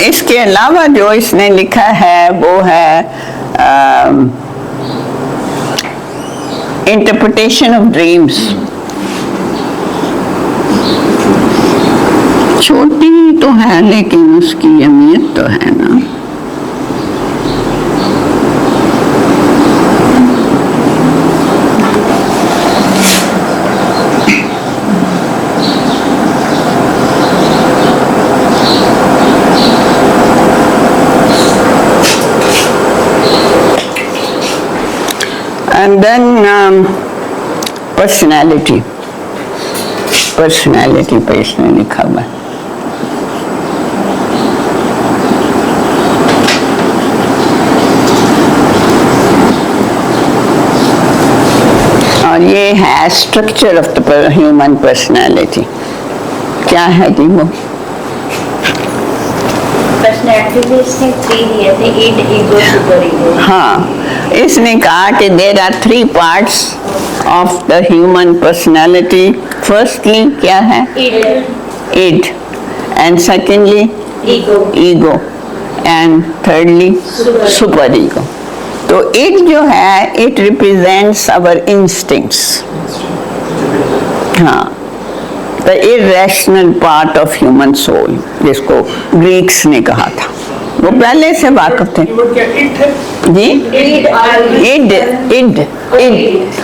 इसके अलावा जो इसने लिखा है वो है इंटरप्रिटेशन ऑफ ड्रीम्स। छोटी तो है लेकिन उसकी अहमियत तो है ना। And then personality पे इसने लिखा हुआ है। और ये है structure of the human personality. क्या है जी वो? पर्सनैलिटी में इसने 3 दिए थे, id, ego, super ego। हाँ, इसने कहा कि there are 3 parts of the human personality. Firstly क्या है? id, and secondly ego, and thirdly super ego. तो इट जो है, इट रिप्रेजेंट्स आवर इंस्टिंक्ट्स। हाँ, the irrational part of human soul, जिसको ग्रीक्स ने कहा था। वो पहले से वाकिफ थे जी। इड इड इड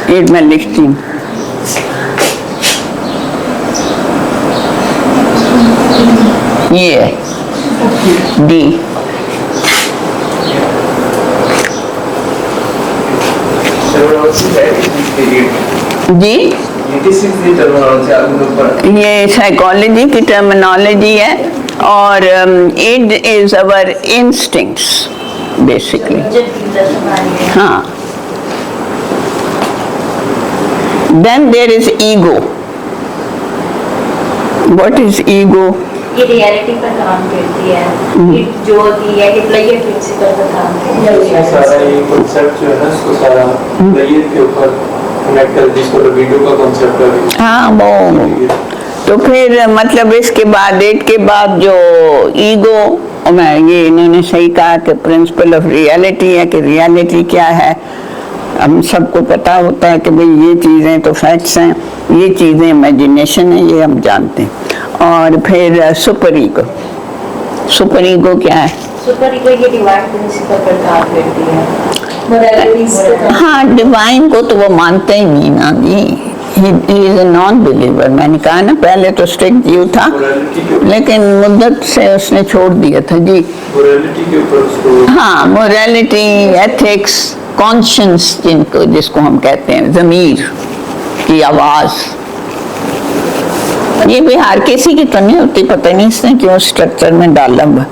इड मैं लिखती हूँ। ये डी जी, ये साइकोलॉजी की टर्मिनोलॉजी है, और id is our instincts basically. हाँ, then there is ego. What is ego? ये रियलिटी पर काम करती है, ये जो होती है ये प्लेयर प्रिंसिपल पर काम करती है। सारा ये कॉन्सेप्ट जो है ना, इसको सारा प्लेयर के ऊपर कनेक्ट कर, जिसको वीडियो का कॉन्सेप्ट है। हाँ, वो तो फिर मतलब इसके बाद, डेट के बाद जो ईगो, मैं ये इन्होंने सही कहा कि प्रिंसिपल ऑफ रियलिटी है, कि रियलिटी क्या है। हम सबको पता होता है कि भाई ये चीज़ें तो फैक्ट्स हैं, ये चीज़ें इमेजिनेशन है, ये हम जानते हैं। और फिर सुपर ईगो। सुपर ईगो क्या है? सुपर ईगो ये डिवाइन प्रिंसिपल पर काम करती है, मोरालिटी। हाँ, डिवाइन को तो वो मानते ही नहीं ना जी, he is a non believer. मैंने कहा ना, पहले तो स्ट्रिक्ट जीव था, लेकिन मुद्दत से उसने छोड़ दिया था जी। मोरालिटी के ऊपर उसको, हाँ, मोरालिटी, एथिक्स, कॉन्शियंस, जिसको हम कहते हैं, ज़मीर की आवाज़, ये भी हर किसी की तो नहीं होती। पता नहीं इसने क्यों स्ट्रक्चर में डाला हुआ।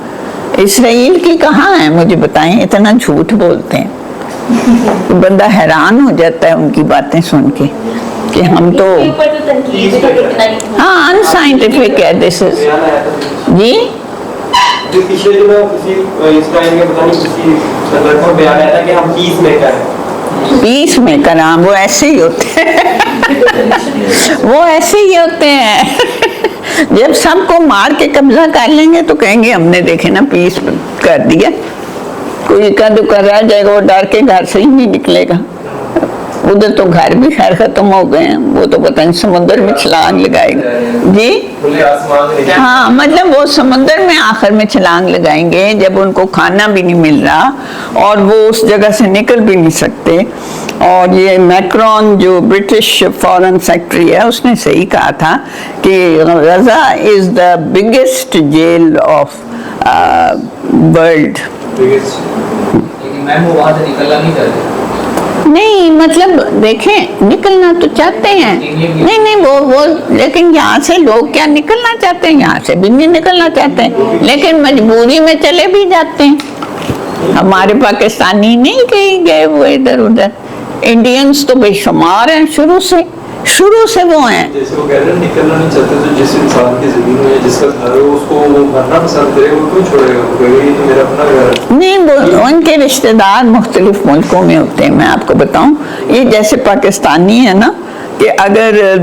इसराइल की कहाँ है, मुझे बताएं, इतना झूठ बोलते हैं। बंदा हैरान हो जाता है उनकी बातें सुन के, कि हम तो हाँ अनसाइंटिफिक है दिस इज जी। जो पिछले दिनों किसी इसराइल में पता नहीं किसी सदर को बयान आया था कि हम पीस मेकर हैं। पीस मेकर, हाँ, वो ऐसे ही होते हैं। वो ऐसे ही होते हैं। जब सबको मार के कब्जा कर लेंगे तो कहेंगे हमने देखे ना पीस कर दिया। कोई इक्का दुक्का रह जाएगा, वो डर के घर से ही नहीं निकलेगा। उधर तो घर भी खैर खत्म हो गए हैं, वो तो पता नहीं समुद्र में छलांग लगाएगा जी। हाँ, मतलब वो समुद्र में आखिर में छलांग लगाएंगे जब उनको खाना भी नहीं मिल रहा और वो उस जगह से निकल भी नहीं सकते। और ये मैक्रॉन जो ब्रिटिश फॉरेन सेक्रेटरी है, उसने सही कहा था कि Gaza is the biggest jail of world. लेकिन मैम वो वहाँ से निकलना नहीं चाहते। नहीं, मतलब देखें, निकलना तो चाहते हैं, नहीं वो लेकिन यहाँ से लोग क्या निकलना चाहते हैं? यहाँ से भी नहीं निकलना चाहते हैं, लेकिन मजबूरी में चले भी जाते हैं। हमारे पाकिस्तानी नहीं कहीं गए वो इधर उधर, इंडियंस तो बेशुमार हैं, शुरू से वो हैं। जैसे वो कह रहे हैं निकलना नहीं चाहते, तो जिस इंसान की जमीन में जिसका घर है उसको वो मरना पसंद करे, वो क्यों छोड़ेगा? वो कहेगा ये तो मेरा अपना घर है। नहीं, वो उनके रिश्तेदार मुख्तलिफ मुल्कों में होते हैं। मैं आपको बताऊं, ये जैसे पाकिस्तानी है ना, कि अगर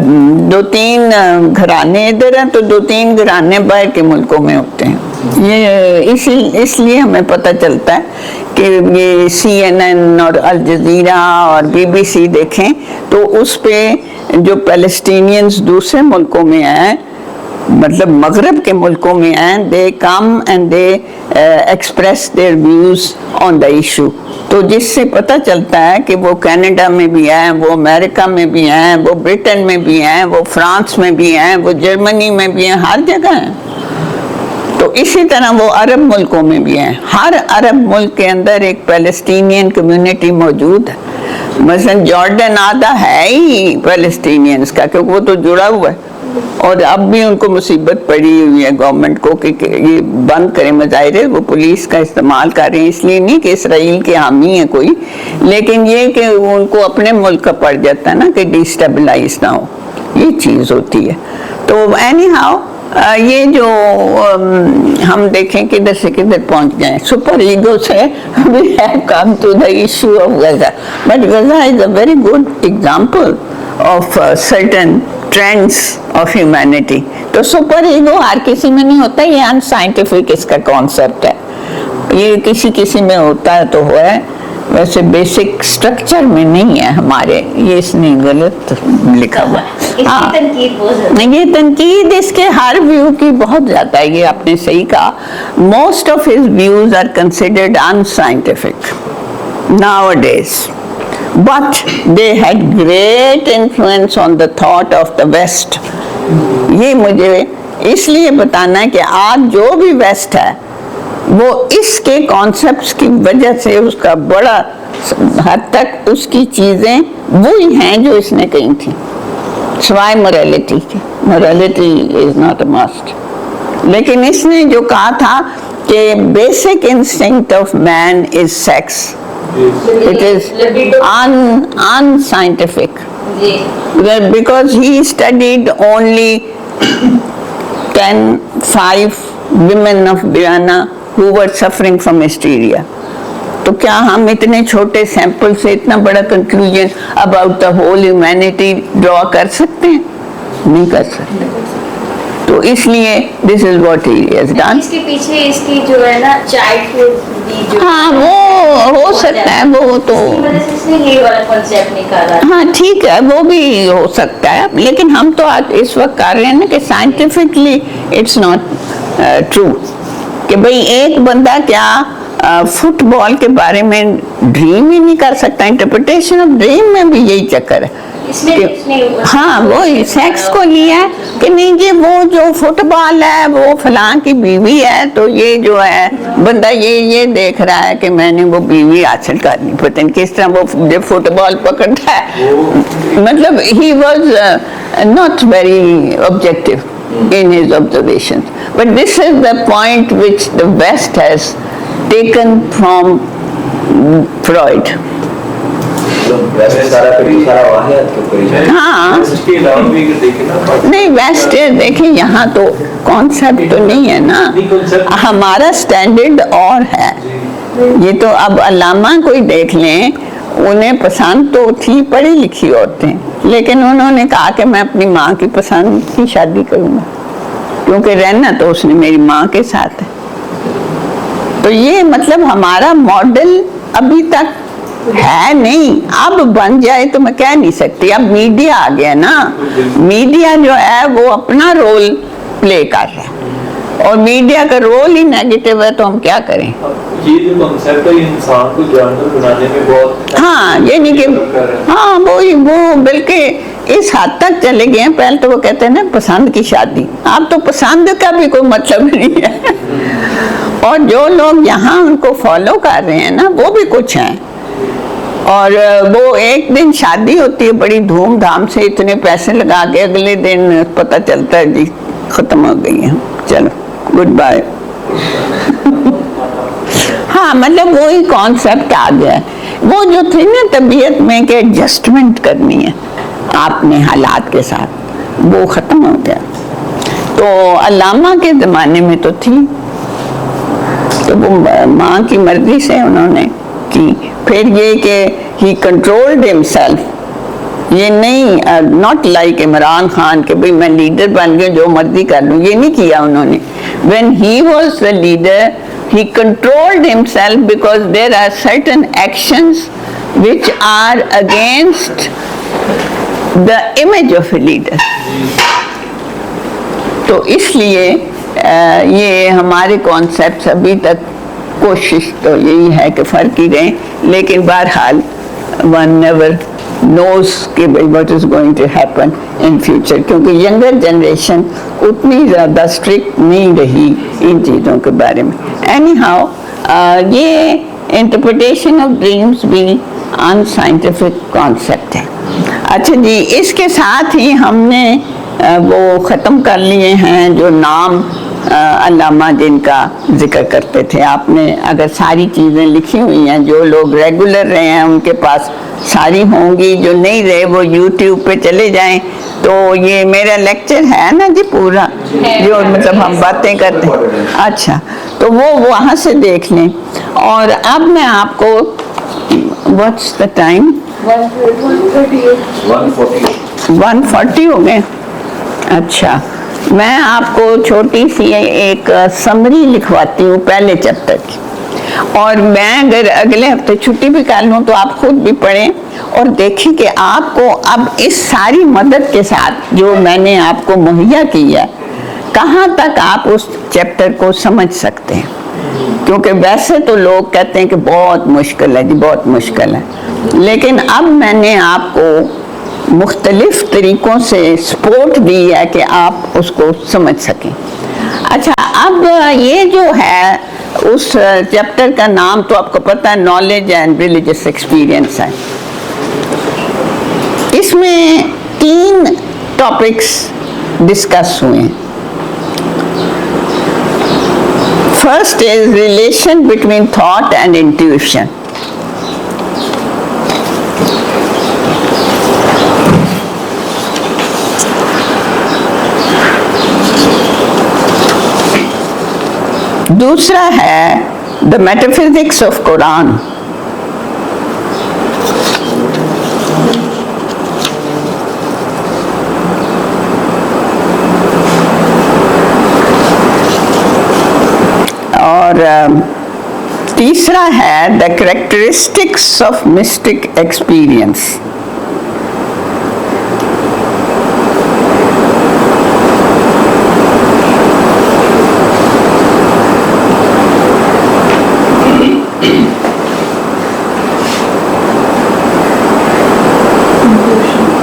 2-3 घराने इधर हैं तो 2-3 घराने बाहर के मुल्कों में होते हैं। ये इसलिए हमें पता चलता है कि ये CNN और अल जज़ीरा और BBC देखें तो उस पे जो पैलेस्टीनियंस दूसरे मुल्कों में हैं, मतलब मगरब के मुल्कों में हैं, they come and they express their views on the issue. तो जिससे पता चलता है कि वो कनाडा में भी हैं, वो अमेरिका में भी हैं, वो ब्रिटेन में भी हैं, वो फ्रांस में भी हैं, वो जर्मनी में भी हैं, हर जगह हैं। तो इसी तरह वो अरब मुल्कों में भी हैं। हर अरब मुल्क के अंदर एक पैलेस्टीनियन कम्युनिटी मौजूद है। मसलन जॉर्डन आधा है ही पैलेस्टीनियंस का, क्योंकि वो तो जुड़ा हुआ है। और अब भी उनको मुसीबत पड़ी हुई है गवर्नमेंट को कि ये बंद करें मुजाहिरे। वो पुलिस का इस्तेमाल कर रहे हैं, इसलिए नहीं कि इसराइल के हामी है कोई, लेकिन ये कि उनको अपने मुल्क का पड़ जाता है ना कि डिस्टेबलाइज ना हो, ये चीज़ होती है। तो एनी हाउ ये जो हम देखें किधर से किधर पहुंच गए, सुपर ईगो से we have come to the issue of Gaza. But Gaza is a very good example of certain trends of humanity. तो सुपर ईगो हर किसी में नहीं होता, ये अनसाइंटिफिक इसका कॉन्सेप्ट है, ये किसी किसी में होता है तो है, वैसे बेसिक स्ट्रक्चर में नहीं है हमारे, ये इसने गलत लिखा हुआ है। ये तनकीद इसके हर व्यू की बहुत ज्यादा है, ये आपने सही कहा। Most of his views are considered unscientific nowadays, but they had great influence on the thought of the West. ये मुझे इसलिए बताना है कि आज जो भी वेस्ट है वो इसके कॉन्सेप्ट्स की वजह से उसका बड़ा हद तक उसकी चीजें वही हैं जो इसने कही थी, सिवाय मोरालिटी की। Morality is not a must, लेकिन इसने जो कहा था कि basic instinct of man is sex, it is unscientific because he studied only 5 women of Guyana who were suffering from hysteria. तो क्या हम इतने छोटे सैंपल से इतना बड़ा conclusion about the whole humanity draw कर सकते हैं? नहीं कर सकते। तो इसलिए this is what he has done. इसके पीछे इसकी जो है ना चाइल्डहुड भी जो, हाँ वो हो सकता है, वो तो इसने ये वाला कॉन्सेप्ट निकाला। हाँ ठीक है, वो भी हो सकता है, लेकिन हम तो आज इस वक्त कर रहे हैं ना कि साइंटिफिकली इट्स नॉट ट्रू कि भाई एक बंदा क्या फुटबॉल के बारे में ड्रीम ही नहीं कर सकता। इंटरप्रिटेशन ऑफ ड्रीम में भी यही चक्कर है। हाँ वो सेक्स को लिया है कि नहीं जी वो जो फुटबॉल है वो फलां की बीवी है, तो ये जो है बंदा ये देख रहा है कि मैंने वो बीवी हासिल करनी, पता नहीं किस तरह वो जब फुटबॉल पकड़ता है, मतलब he was not very objective in his observations. But this is the point which the West has taken from Freud. हाँ नहीं वेस्ट देखिए यहाँ तो कॉन्सेप्ट तो नहीं है ना, हमारा स्टैंडर्ड और है। ये तो अब अल्लामा कोई देख लें, उन्हें पसंद तो थी पढ़ी लिखी औरतें, लेकिन उन्होंने कहा कि मैं अपनी माँ की पसंद की शादी करूँगा क्योंकि रहना तो उसने मेरी माँ के साथ है। तो ये मतलब हमारा मॉडल अभी तक है नहीं, अब बन जाए तो मैं कह नहीं सकती। अब मीडिया आ गया ना, मीडिया जो है वो अपना रोल प्ले कर रहा है और मीडिया का रोल ही नेगेटिव है, तो हम क्या करें। ये जो कॉन्सेप्ट है इंसान को जानवर बनाने में बहुत, हाँ ये नहीं कि हाँ वो बल्कि इस हद तक चले गए हैं। पहले तो वो कहते हैं ना पसंद की शादी, अब तो पसंद का भी कोई मतलब नहीं है। और जो लोग यहाँ उनको फॉलो कर रहे हैं ना वो भी कुछ हैं, और वो एक दिन शादी होती है बड़ी धूमधाम से, इतने पैसे लगा के, अगले दिन पता चलता है जी खत्म हो गई है, चलो गुड बाय। हाँ मतलब वही कॉन्सेप्ट आ गया, वो जो थी ना तबीयत में कि एडजस्टमेंट करनी है आपने हालात के साथ, वो खत्म हो गया। तो अल्लामा के ज़माने में तो थी, तो वो माँ की मर्जी से उन्होंने की। फिर ये कि ही कंट्रोल्ड हिमसेल्फ, ये नहीं नॉट लाइक इमरान खान के भाई मैं लीडर बन गया जो मर्जी कर लूँ, ये नहीं किया उन्होंने। When he was the leader he controlled himself because there are certain actions which are against the image of a leader. तो इसलिए ये हमारे कॉन्सेप्ट्स अभी तक कोशिश तो यही है कि फर्क ही रहे, लेकिन बहरहाल one never knows कि भाई what is going to happen in future, क्योंकि यंगर जनरेशन उतनी ज़्यादा स्ट्रिक्ट नहीं रही इन चीज़ों के बारे में। Anyhow, ये इंटरप्रिटेशन ऑफ ड्रीम्स भी अनसाइंटिफिक कॉन्सेप्ट है। अच्छा जी, इसके साथ ही हमने वो ख़त्म कर लिए हैं जो नाम अल्लामा जिनका जिक्र करते थे। आपने अगर सारी चीज़ें लिखी हुई हैं, जो लोग रेगुलर रहे हैं उनके पास सारी होंगी, जो नहीं रहे वो यूट्यूब पे चले जाएं। तो ये मेरा लेक्चर है ना जी पूरा, जो मतलब हम बातें करते हैं। अच्छा, तो वो वहाँ से देख लें। और अब मैं आपको, व्हाट्स द टाइम? 1:40 हो गए। अच्छा, मैं आपको छोटी सी एक समरी लिखवाती हूँ पहले चैप्टर की, और मैं अगर अगले हफ्ते छुट्टी भी कर लूँ तो आप खुद भी पढ़ें और देखें कि आपको अब इस सारी मदद के साथ जो मैंने आपको मुहैया की है, कहाँ तक आप उस चैप्टर को समझ सकते हैं। क्योंकि वैसे तो लोग कहते हैं कि बहुत मुश्किल है जी, बहुत मुश्किल है, लेकिन अब मैंने आपको मुख्तलिफ तरीक़ों से सपोर्ट दी है कि आप उसको समझ सकें। अच्छा, अब ये जो है उस चैप्टर का नाम तो आपको पता है, नॉलेज एंड रिलीजियस एक्सपीरियंस है। इसमें 3 टॉपिक्स डिस्कस हुए हैं। First is relation between thought and intuition. दूसरा है द मेटाफिजिक्स ऑफ कुरान। और तीसरा है the characteristics of mystic experience.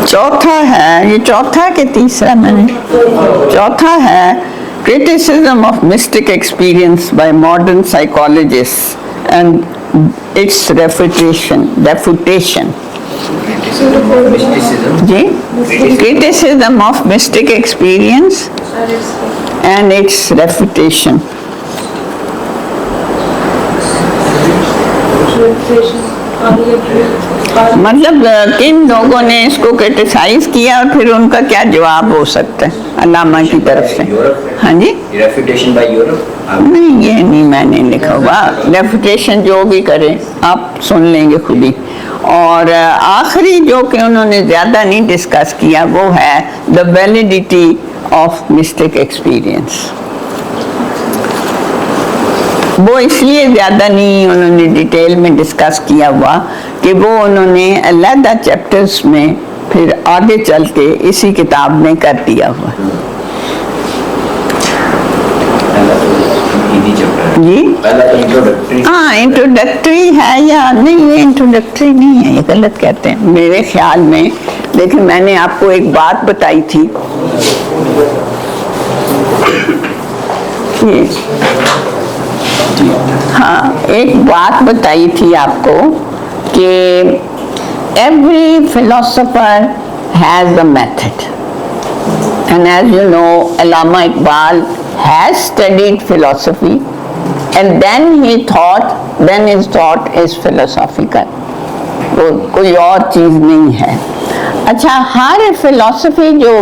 चौथा है, ये चौथा के तीसरा मैंने, चौथा है criticism of mystic experience by modern psychologists and its refutation ji, criticism of mystic experience and its refutation। मतलब किन लोगों ने इसको क्रिटिसाइज किया और फिर उनका क्या जवाब हो सकता है अल्लामा की तरफ से। हाँ जी, रेफुटेशन बाय यूरोप? नहीं, ये नहीं मैंने लिखा हुआ। रेफुटेशन जो भी करें आप सुन लेंगे खुद ही। और आखिरी जो कि उन्होंने ज़्यादा नहीं डिस्कस किया वो है the validity of mystic experience. वो इसलिए ज़्यादा नहीं उन्होंने डिटेल में डिस्कस किया हुआ कि वो उन्होंने अलग चैप्टर्स में फिर आगे चल के इसी किताब में कर दिया हुआ जी। हाँ, इंट्रोडक्टरी है या नहीं? ये इंट्रोडक्टरी नहीं है, ये गलत कहते हैं मेरे ख्याल में। लेकिन मैंने आपको एक बात बताई थी हाँ, एक बात बताई थी आपको कि every philosopher has a method, and as you know, Allama Iqbal has studied philosophy, and then he thought, then his thought is philosophical, वो कोई और चीज़ नहीं है। अच्छा, हर philosophy जो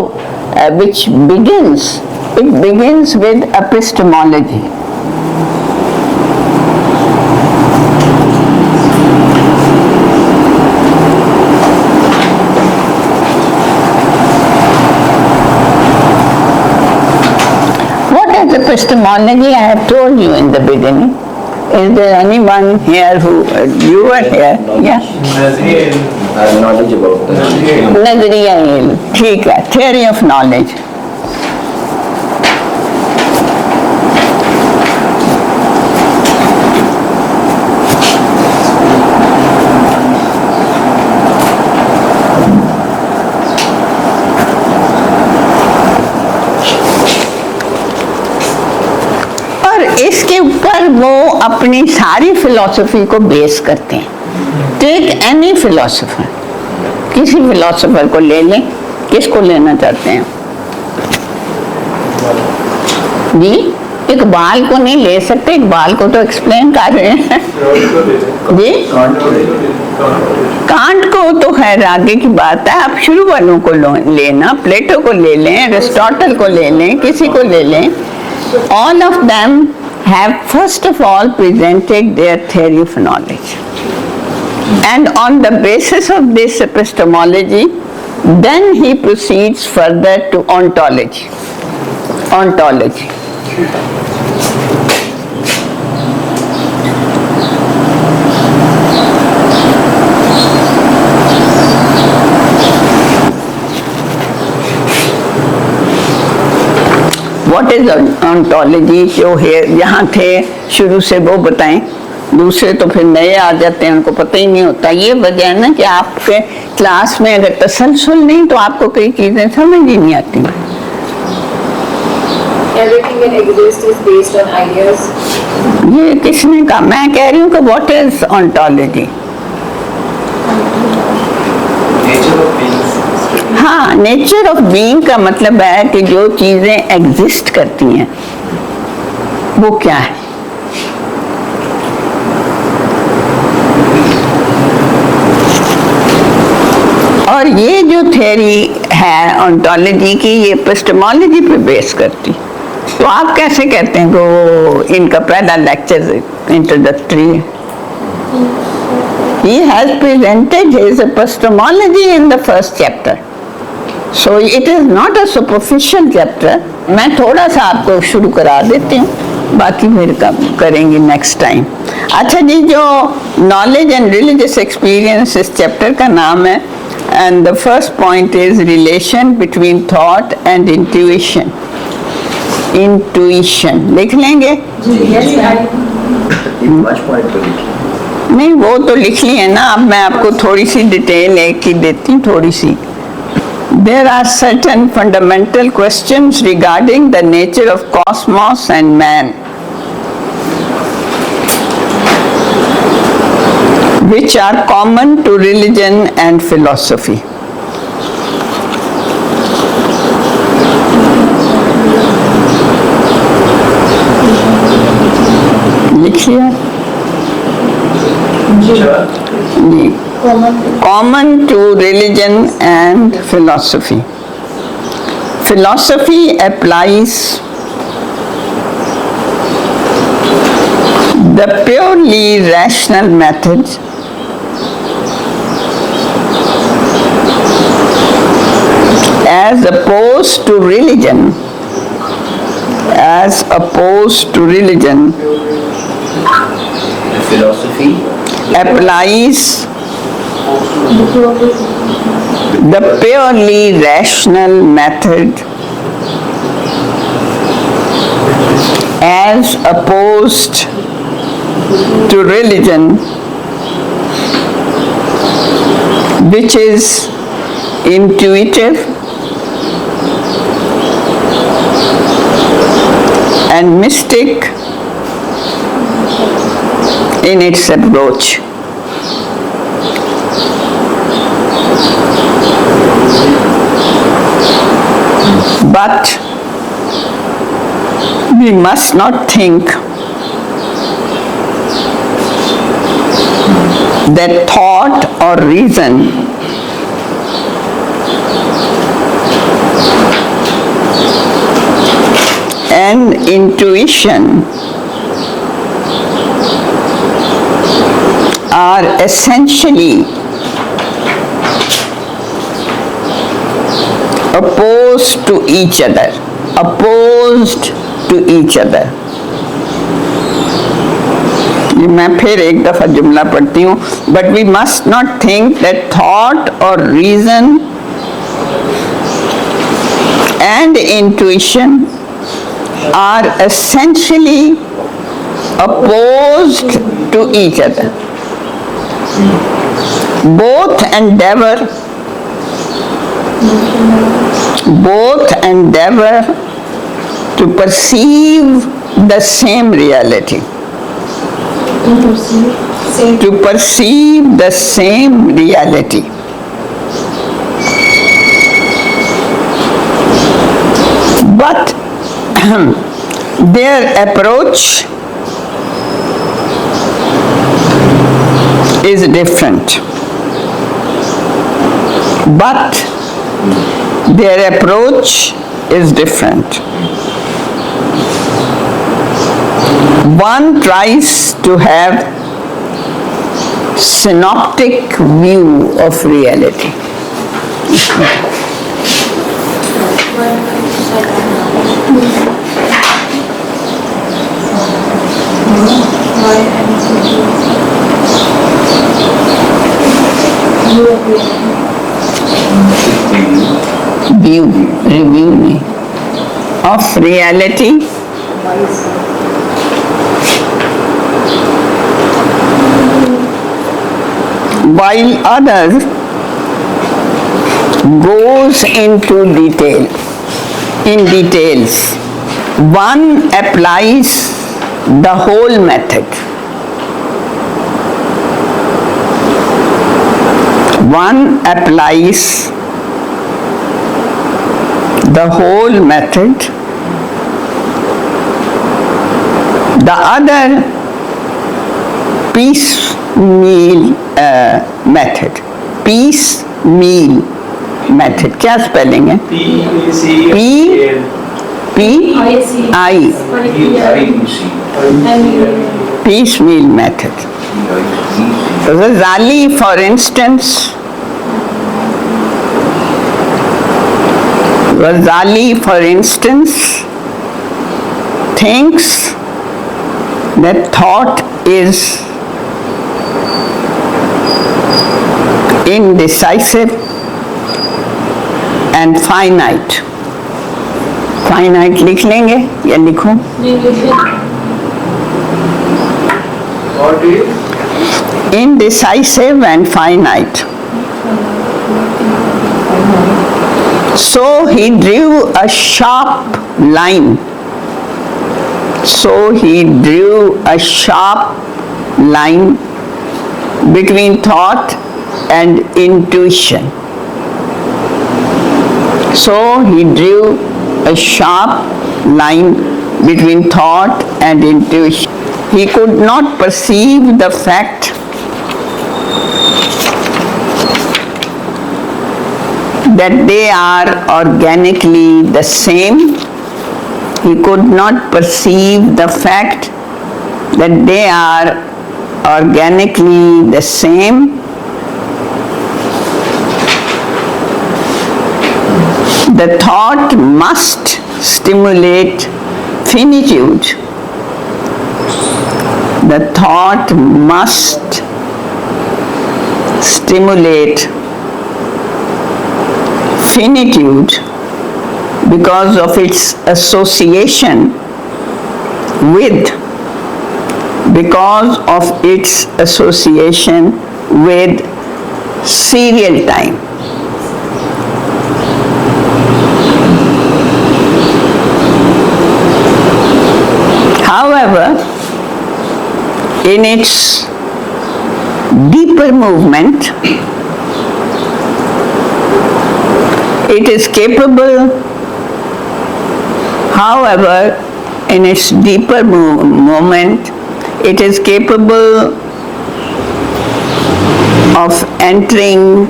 which begins, it begins with epistemology। Epistemology, I have told you in the beginning. Is there anyone here who you were here? Yeah. Knowledge about that. नजरिया इल्म, ठीक है, theory of knowledge। इसके ऊपर वो अपनी सारी फिलॉसफी को बेस करते हैं। टेक एनी फिलॉसफर, किसी फिलॉसफर को ले लें, किसको लेना चाहते हैं? जी, इकबाल को नहीं ले सकते, इकबाल को तो एक्सप्लेन कर रहे हैं जी। कांट को तो खैर आगे की बात है, आप शुरू वालों को लेना, प्लेटो को ले लें, एरिस्टोटल को ले लें, किसी को ले लें। All of them have first of all presented their theory of knowledge, and on the basis of this epistemology then he proceeds further to ontology. What is ontology? जो है यहाँ थे शुरू से वो बताएं, दूसरे तो फिर नए आ जाते हैं, उनको पता ही नहीं होता। ये वजह है ना कि आपके क्लास में अगर तसलसल नहीं तो आपको कई चीजें समझ ही नहीं आती। Everything that exists is based on ideas. ये किसने कहा? मैं कह रही हूँ कि what is ontology? Nature of beings. हाँ, नेचर ऑफ बीइंग का मतलब है कि जो चीजें एग्जिस्ट करती हैं वो क्या है। और ये जो थ्योरी है ontology की, ये एपिस्टेमोलॉजी पे बेस करती। तो आप कैसे कहते हैं कि वो इनका पहला लेक्चर इंट्रोडक्टरी है? He has presented his epistemology in the first chapter. So it is not a superficial chapter. मैं थोड़ा सा आपको शुरू करा देती हूँ, बाकी फिर करेंगे नेक्स्ट टाइम। अच्छा जी, जो नॉलेज एंड रिलीजियस एक्सपीरियंस इस चैप्टर का नाम है, and the first point is relation between thought and intuition. Intuition लिख लेंगे? नहीं, वो तो लिख ली है ना, अब मैं आपको थोड़ी सी डिटेल एक ही देती हूँ, थोड़ी सी। There are certain fundamental questions regarding the nature of cosmos and man, which are common to religion and philosophy. लिख लिया? जी। Common to religion and philosophy. Philosophy applies the purely rational methods as opposed to religion. Philosophy applies the purely rational method as opposed to religion, which is intuitive and mystic in its approach. But we must not think that thought or reason and intuition are essentially opposed to each other. ये मैं फिर एक दफा जुमला पढ़ती हूँ। But we must not think that thought or reason and intuition are essentially opposed to each other. Both endeavor to perceive the same reality. To perceive the same reality. But their approach is different, but their approach is different. One tries to have synoptic view of reality. Review of reality. While others goes into details. One applies the whole method. One applies the whole method. The other piecemeal method. Piecemeal method. क्या spelling है? Piecemeal method. Ghazali, for instance, thinks that thought is indecisive and finite. Finite लिख लेंगे या लिखूं? Indecisive and finite. So he drew a sharp line. Between thought and intuition. So he drew a sharp line between thought and intuition. He could not perceive the fact that they are organically the same. He could not perceive the fact that they are organically the same. The thought must stimulate finitude. The thought must stimulate finitude because of its association with serial time. However, in its deeper movement, it is capable, of entering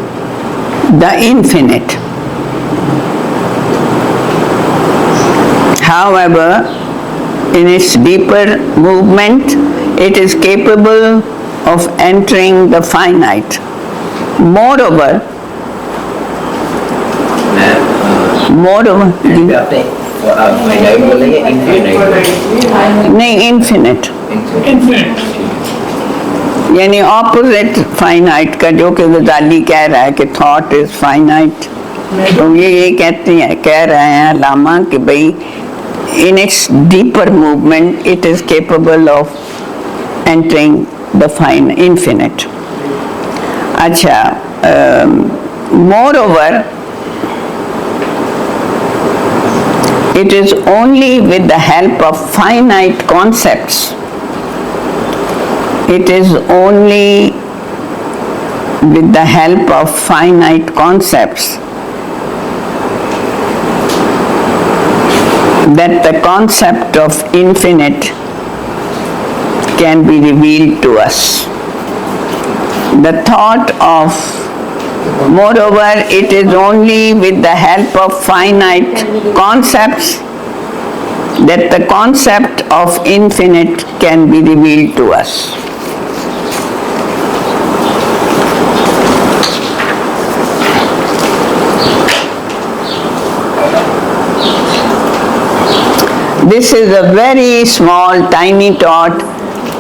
the infinite. However, in its deeper movement, it is capable of entering the finite. Moreover, finite बोलेंगे infinite नहीं infinite यानी opposite finite का, जो कि गजाली कह रहा है कि थॉट इज फाइनाइट, तो ये कह रहे हैं अल्लामा कि भाई in its deeper movement it is capable of entering the infinite. अच्छा, moreover, it is only with the help of finite concepts. It is only with the help of finite concepts that the concept of infinite can be revealed to us. The thought of, moreover, it is only with the help of finite concepts that the concept of infinite can be revealed to us. This is a very small, tiny thought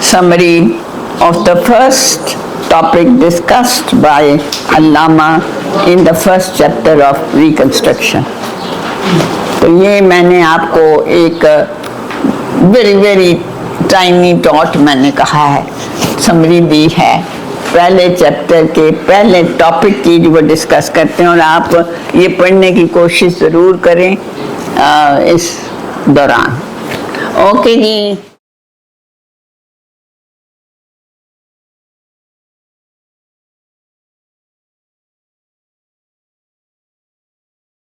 summary of the first topic discussed by Allama in the first chapter of Reconstruction. तो ये मैंने आपको एक very very tiny thought मैंने कहा है, summary दी है पहले चैप्टर के पहले टॉपिक की जो वो डिस्कस करते हैं, और आप ये पढ़ने की कोशिश ज़रूर करें इस दौरान। ओके जी।